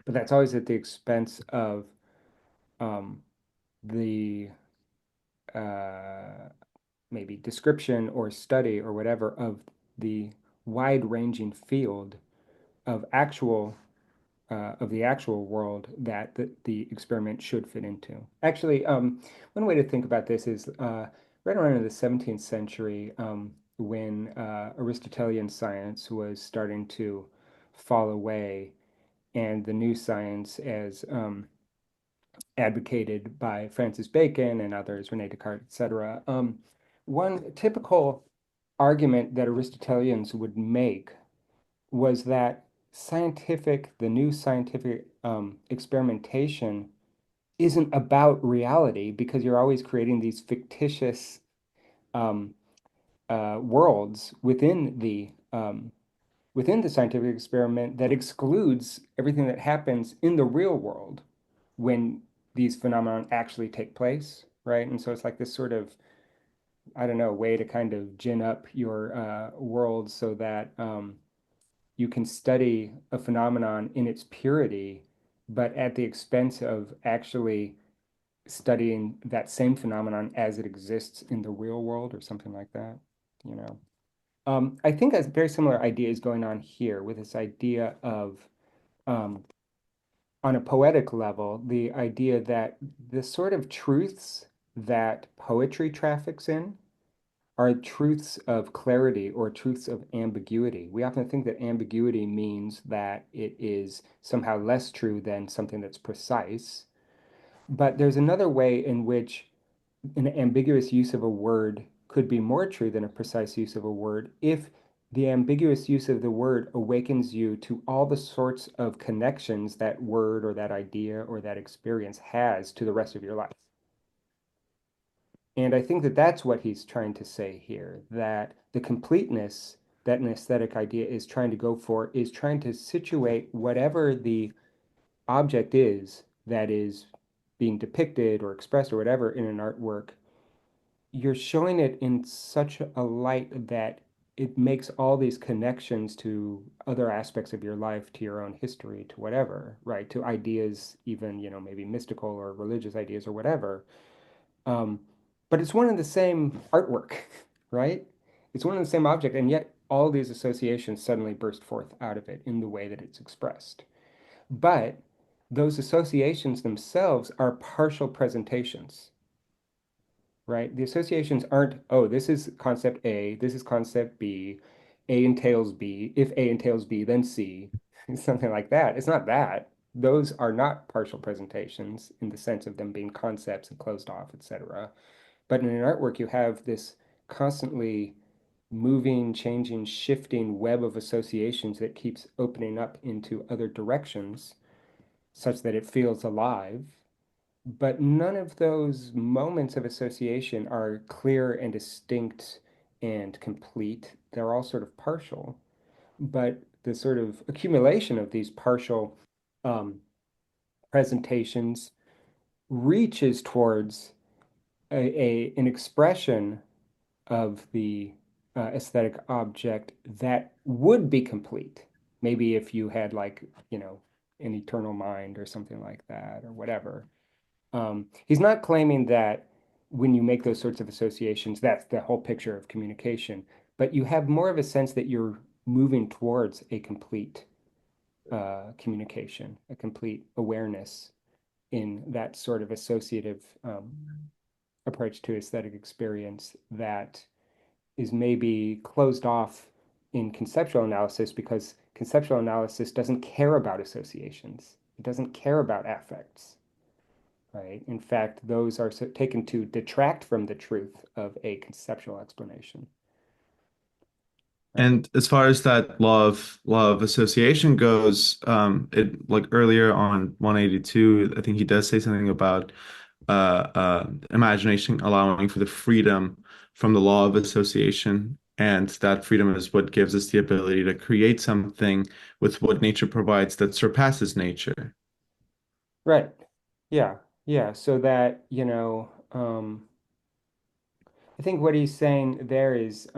But that's always at the expense of um, the uh, maybe description or study or whatever of the wide-ranging field of actual of the actual world that the experiment should fit into. Actually, one way to think about this is right around in the 17th century, when Aristotelian science was starting to fall away, and the new science, as advocated by Francis Bacon and others, Rene Descartes, etc. One typical argument that Aristotelians would make was that the new scientific experimentation isn't about reality because you're always creating these fictitious um, worlds within the scientific experiment that excludes everything that happens in the real world when these phenomena actually take place, right? And so it's like this sort of, I don't know, way to kind of gin up your world so that you can study a phenomenon in its purity, but at the expense of actually studying that same phenomenon as it exists in the real world or something like that, you know. I think a very similar idea is going on here with this idea of, um, on a poetic level, the idea that the sort of truths that poetry traffics in are truths of clarity or truths of ambiguity. We often think that ambiguity means that it is somehow less true than something that's precise. But there's another way in which an ambiguous use of a word could be more true than a precise use of a word if the ambiguous use of the word awakens you to all the sorts of connections that word or that idea or that experience has to the rest of your life. And I think that that's what he's trying to say here, that the completeness that an aesthetic idea is trying to go for is trying to situate whatever the object is that is being depicted or expressed or whatever in an artwork. You're showing it in such a light that it makes all these connections to other aspects of your life, to your own history, to whatever, right? To ideas, even, maybe mystical or religious ideas or whatever. Um, but it's one and the same artwork, right? It's one and the same object, and yet all these associations suddenly burst forth out of it in the way that it's expressed. But those associations themselves are partial presentations, right? The associations aren't, oh, this is concept A, this is concept B, A entails B, if A entails B, then C, something like that. It's not that. Those are not partial presentations in the sense of them being concepts and closed off, etc. But in an artwork, you have this constantly moving, changing, shifting web of associations that keeps opening up into other directions such that it feels alive. But none of those moments of association are clear and distinct and complete. They're all sort of partial. But the sort of accumulation of these partial um, presentations reaches towards an expression of the aesthetic object that would be complete. Maybe if you had like, an eternal mind or something like that or whatever. He's not claiming that when you make those sorts of associations, that's the whole picture of communication. but you have more of a sense that you're moving towards a complete communication, a complete awareness in that sort of associative approach to aesthetic experience that is maybe closed off in conceptual analysis because conceptual analysis doesn't care about associations. It doesn't care about affects, right? In fact, those are taken to detract from the truth of a conceptual explanation, right? And as far as that law of association goes, it like earlier on 182, I think he does say something about imagination allowing for the freedom from the law of association, and that freedom is what gives us the ability to create something with what nature provides that surpasses nature. Right. Yeah. Yeah. So that, I think what he's saying there is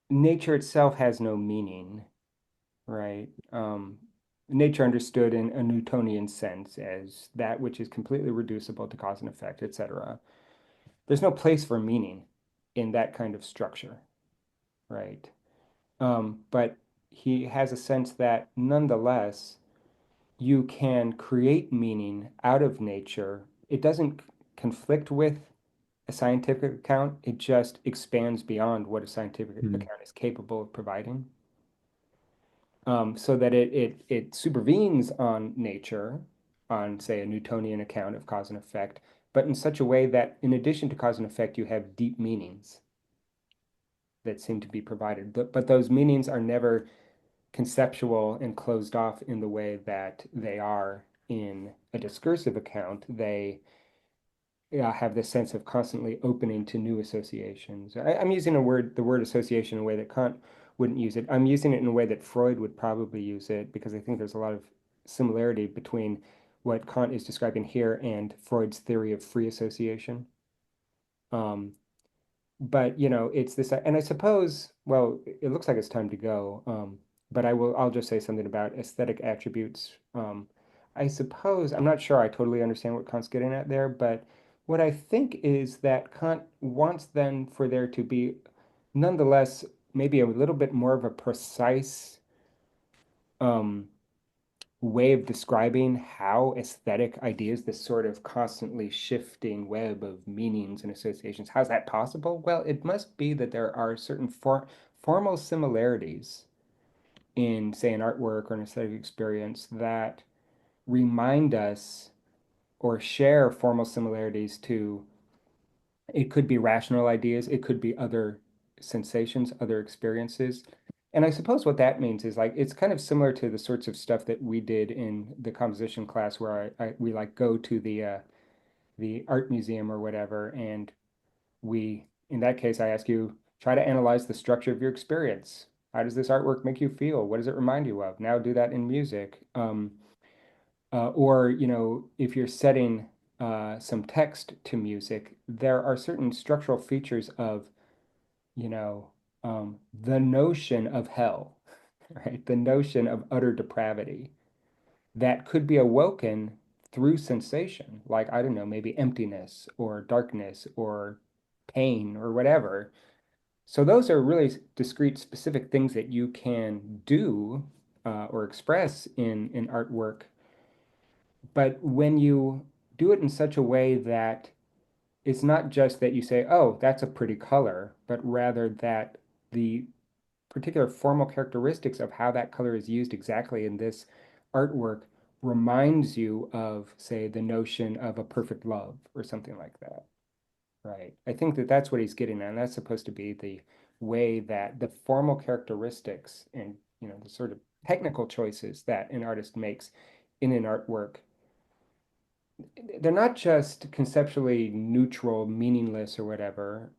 nature itself has no meaning, right? Nature understood in a Newtonian sense as that which is completely reducible to cause and effect, etc. There's no place for meaning in that kind of structure, right? But he has a sense that nonetheless, you can create meaning out of nature. It doesn't conflict with a scientific account, it just expands beyond what a scientific Hmm. account is capable of providing. So that it supervenes on nature, on say a Newtonian account of cause and effect, but in such a way that in addition to cause and effect, you have deep meanings that seem to be provided. But those meanings are never conceptual and closed off in the way that they are in a discursive account. They have this sense of constantly opening to new associations. I'm using the word association in a way that Kant wouldn't use it. I'm using it in a way that Freud would probably use it because I think there's a lot of similarity between what Kant is describing here and Freud's theory of free association. Um, but it's this, and I suppose, well, it looks like it's time to go. But I'll just say something about aesthetic attributes. I suppose, I'm not sure I totally understand what Kant's getting at there, but what I think is that Kant wants then for there to be, nonetheless, maybe a little bit more of a precise um, way of describing how aesthetic ideas, this sort of constantly shifting web of meanings and associations, how's that possible? Well, it must be that there are certain formal similarities in, say, an artwork or an aesthetic experience that remind us or share formal similarities to, it could be rational ideas, it could be other sensations, other experiences. And I suppose what that means is like it's kind of similar to the sorts of stuff that we did in the composition class where we like go to the art museum or whatever, and we in that case I ask you try to analyze the structure of your experience. How does this artwork make you feel? What does it remind you of? Now do that in music. Or, if you're setting some text to music, there are certain structural features of, you know, the notion of hell, right? The notion of utter depravity that could be awoken through sensation, like, I don't know, maybe emptiness or darkness or pain or whatever. So those are really discrete, specific things that you can do or express in artwork. But when you do it in such a way that it's not just that you say, oh, that's a pretty color, but rather that the particular formal characteristics of how that color is used exactly in this artwork reminds you of, say, the notion of a perfect love or something like that, right? I think that that's what he's getting at, and that's supposed to be the way that the formal characteristics and, the sort of technical choices that an artist makes in an artwork, they're not just conceptually neutral, meaningless, or whatever.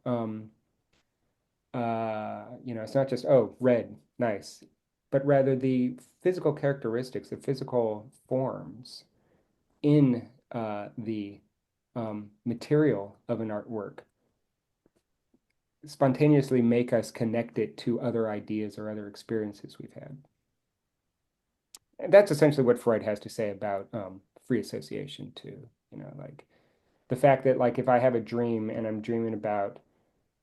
It's not just, oh, red, nice, but rather the physical characteristics, the physical forms in the material of an artwork spontaneously make us connect it to other ideas or other experiences we've had. And that's essentially what Freud has to say about free association too. Like the fact that like if I have a dream and I'm dreaming about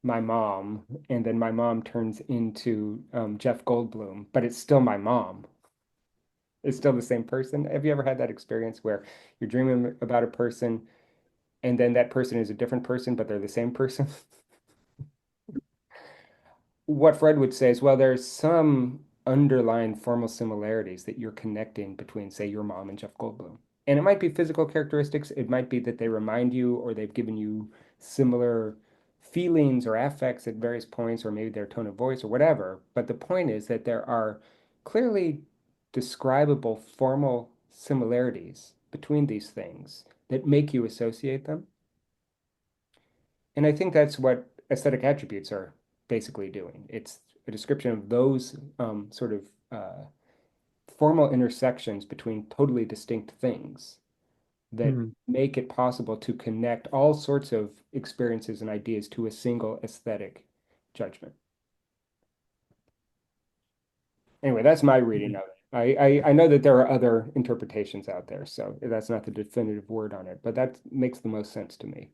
my mom, and then my mom turns into Jeff Goldblum, but it's still my mom. It's still the same person. Have you ever had that experience where you're dreaming about a person and then that person is a different person, but they're the same person? What Fred would say is, well, there's some underlying formal similarities that you're connecting between, say, your mom and Jeff Goldblum. And it might be physical characteristics, it might be that they remind you or they've given you similar feelings or affects at various points, or maybe their tone of voice or whatever. But the point is that there are clearly describable formal similarities between these things that make you associate them. And I think that's what aesthetic attributes are basically doing. It's a description of those sort of formal intersections between totally distinct things that Hmm. make it possible to connect all sorts of experiences and ideas to a single aesthetic judgment. Anyway, that's my reading of it. I know that there are other interpretations out there, so that's not the definitive word on it, but that makes the most sense to me.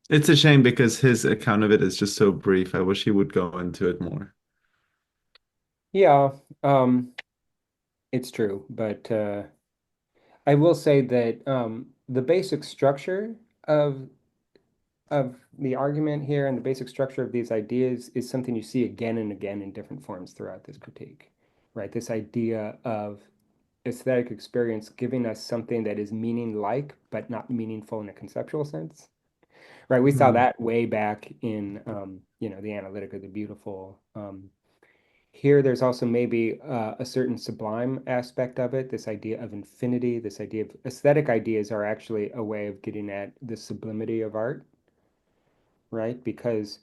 It's a shame because his account of it is just so brief. I wish he would go into it more. Yeah, it's true, but I will say that the basic structure of the argument here and the basic structure of these ideas is something you see again and again in different forms throughout this critique, right? This idea of aesthetic experience giving us something that is meaning-like, but not meaningful in a conceptual sense, right? We saw Hmm. that way back in, the Analytic of the Beautiful. Here, there's also maybe a certain sublime aspect of it, this idea of infinity, this idea of aesthetic ideas are actually a way of getting at the sublimity of art, right? Because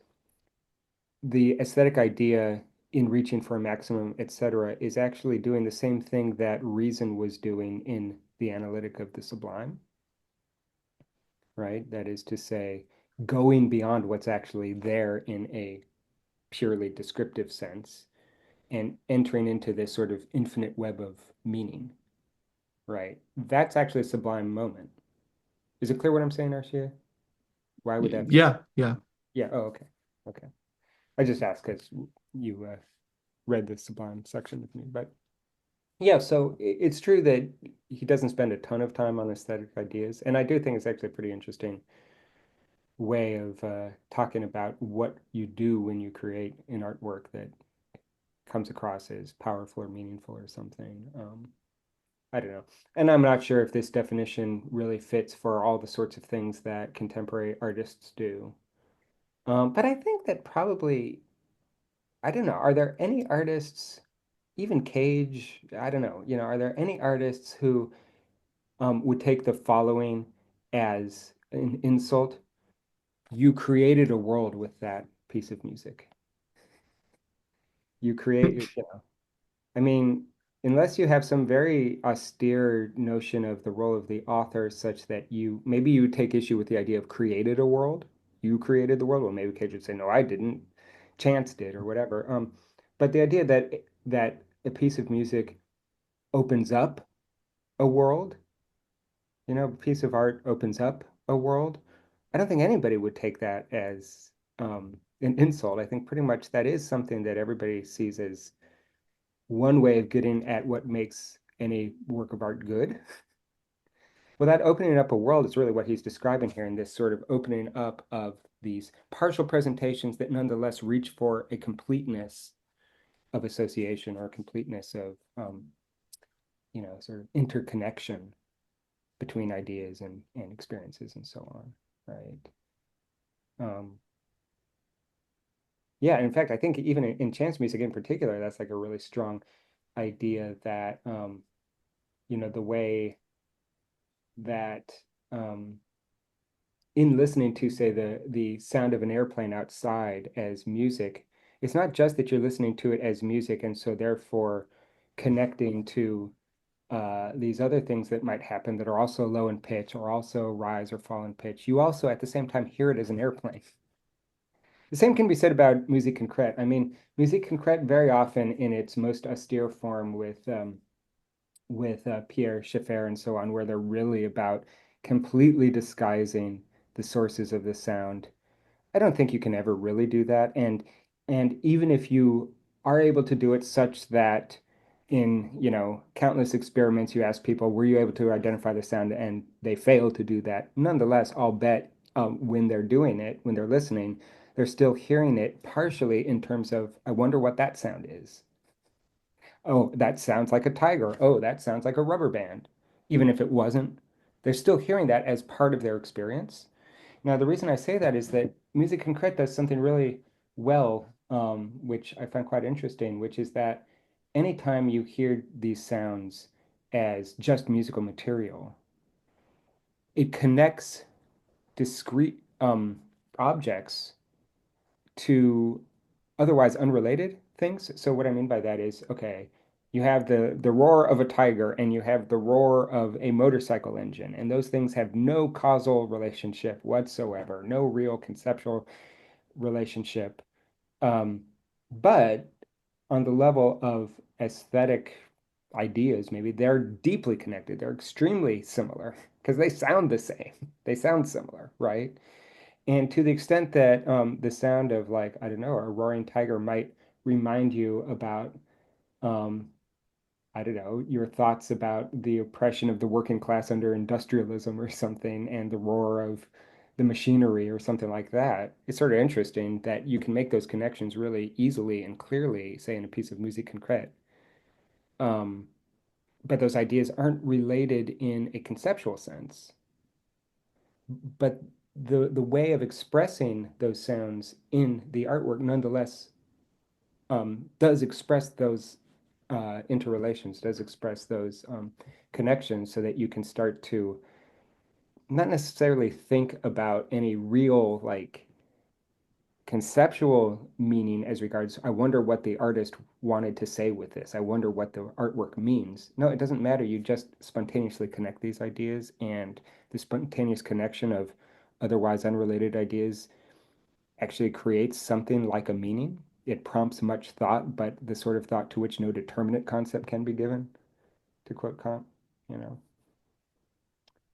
the aesthetic idea in reaching for a maximum, etc., is actually doing the same thing that reason was doing in the Analytic of the Sublime, right? That is to say, going beyond what's actually there in a purely descriptive sense and entering into this sort of infinite web of meaning. Right. That's actually a sublime moment. Is it clear what I'm saying, Arshia? Why would that be? Yeah, yeah. Yeah. Oh, okay. Okay. I just asked because you read the sublime section with me. But yeah, so it's true that he doesn't spend a ton of time on aesthetic ideas. And I do think it's actually a pretty interesting way of talking about what you do when you create an artwork that comes across as powerful or meaningful or something. I don't know. And I'm not sure if this definition really fits for all the sorts of things that contemporary artists do. But I think that probably, I don't know, are there any artists, even Cage, I don't know, are there any artists who would take the following as an insult? You created a world with that piece of music. You create, I mean, unless you have some very austere notion of the role of the author, such that maybe you take issue with the idea of created a world, you created the world. Well, maybe Cage would say, no, I didn't, chance did, or whatever. But the idea that a piece of music opens up a world, a piece of art opens up a world, I don't think anybody would take that as an insult. I think pretty much that is something that everybody sees as one way of getting at what makes any work of art good. Well, that opening up a world is really what he's describing here in this sort of opening up of these partial presentations that nonetheless reach for a completeness of association or a completeness of, sort of interconnection between ideas and experiences and so on, right? Um, yeah, in fact, I think even in chance music in particular, that's like a really strong idea that, the way that in listening to, say, the sound of an airplane outside as music, it's not just that you're listening to it as music and so therefore connecting to these other things that might happen that are also low in pitch or also rise or fall in pitch. You also at the same time hear it as an airplane. The same can be said about musique concrète. I mean, musique concrète very often in its most austere form with Pierre Schaeffer and so on, where they're really about completely disguising the sources of the sound. I don't think you can ever really do that. And even if you are able to do it such that in, countless experiments you ask people, were you able to identify the sound? And they fail to do that. Nonetheless, I'll bet when they're doing it, when they're listening, they're still hearing it partially in terms of, I wonder what that sound is. Oh, that sounds like a tiger. Oh, that sounds like a rubber band. Even if it wasn't, they're still hearing that as part of their experience. Now, the reason I say that is that music concrete does something really well, which I find quite interesting, which is that anytime you hear these sounds as just musical material, it connects discrete objects to otherwise unrelated things. So what I mean by that is, okay, you have the roar of a tiger and you have the roar of a motorcycle engine, and those things have no causal relationship whatsoever, no real conceptual relationship. Um, but on the level of aesthetic ideas, maybe they're deeply connected. They're extremely similar because they sound the same. They sound similar, right? And to the extent that the sound of like, I don't know, a roaring tiger might remind you about, um, I don't know, your thoughts about the oppression of the working class under industrialism or something, and the roar of the machinery or something like that. It's sort of interesting that you can make those connections really easily and clearly, say in a piece of musique concrète. Um, but those ideas aren't related in a conceptual sense. But the way of expressing those sounds in the artwork nonetheless does express those interrelations, does express those connections so that you can start to not necessarily think about any real like conceptual meaning as regards, I wonder what the artist wanted to say with this. I wonder what the artwork means. No, it doesn't matter. You just spontaneously connect these ideas, and the spontaneous connection of otherwise unrelated ideas actually creates something like a meaning. It prompts much thought, but the sort of thought to which no determinate concept can be given, to quote Kant, you know.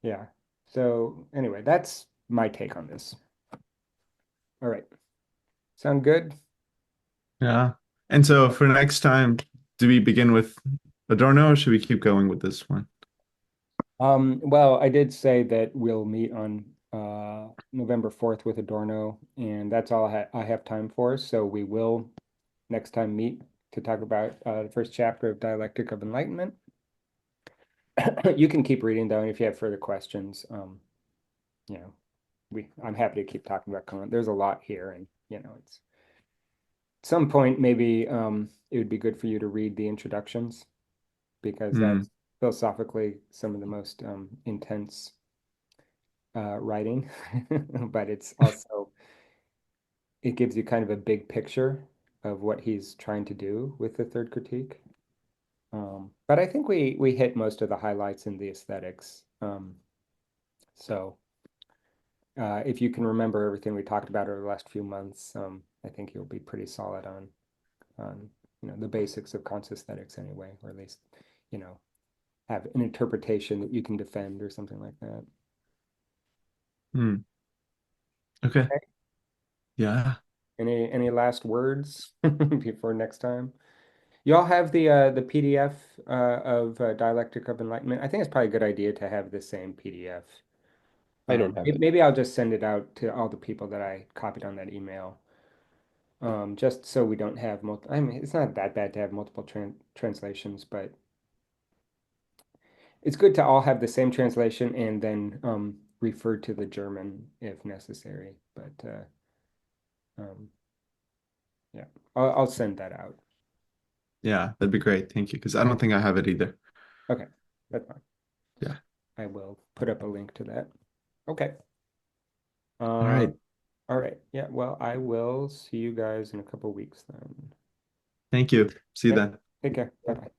Yeah. So anyway, that's my take on this. All right. Sound good? Yeah. And so for next time, do we begin with Adorno or should we keep going with this one? Well, I did say that we'll meet on November 4th with Adorno, and that's all I have time for. So we will next time meet to talk about the first chapter of Dialectic of Enlightenment. You can keep reading though, and if you have further questions, you know, I'm happy to keep talking about Kant. There's a lot here, and it's at some point maybe it would be good for you to read the introductions because Hmm. that's philosophically some of the most intense writing, but it's also it gives you kind of a big picture of what he's trying to do with the third critique. But I think we hit most of the highlights in the aesthetics. So if you can remember everything we talked about over the last few months, I think you'll be pretty solid on the basics of Kant's aesthetics anyway, or at least you know have an interpretation that you can defend or something like that. Hmm. Okay. Okay. Yeah. Any last words before next time? You all have the PDF of Dialectic of Enlightenment. I think it's probably a good idea to have the same PDF. I don't have it. Maybe I'll just send it out to all the people that I copied on that email, just so we don't have multiple. I mean, it's not that bad to have multiple translations, but it's good to all have the same translation and then refer to the German if necessary. But um, yeah, I'll send that out. Yeah, that'd be great. Thank you. Because I don't think I have it either. Okay, that's fine. Yeah. I will put up a link to that. Okay. All Uh, right. all right. Yeah, well, I will see you guys in a couple weeks then. Thank you. See you Okay. then. Take care. Bye-bye.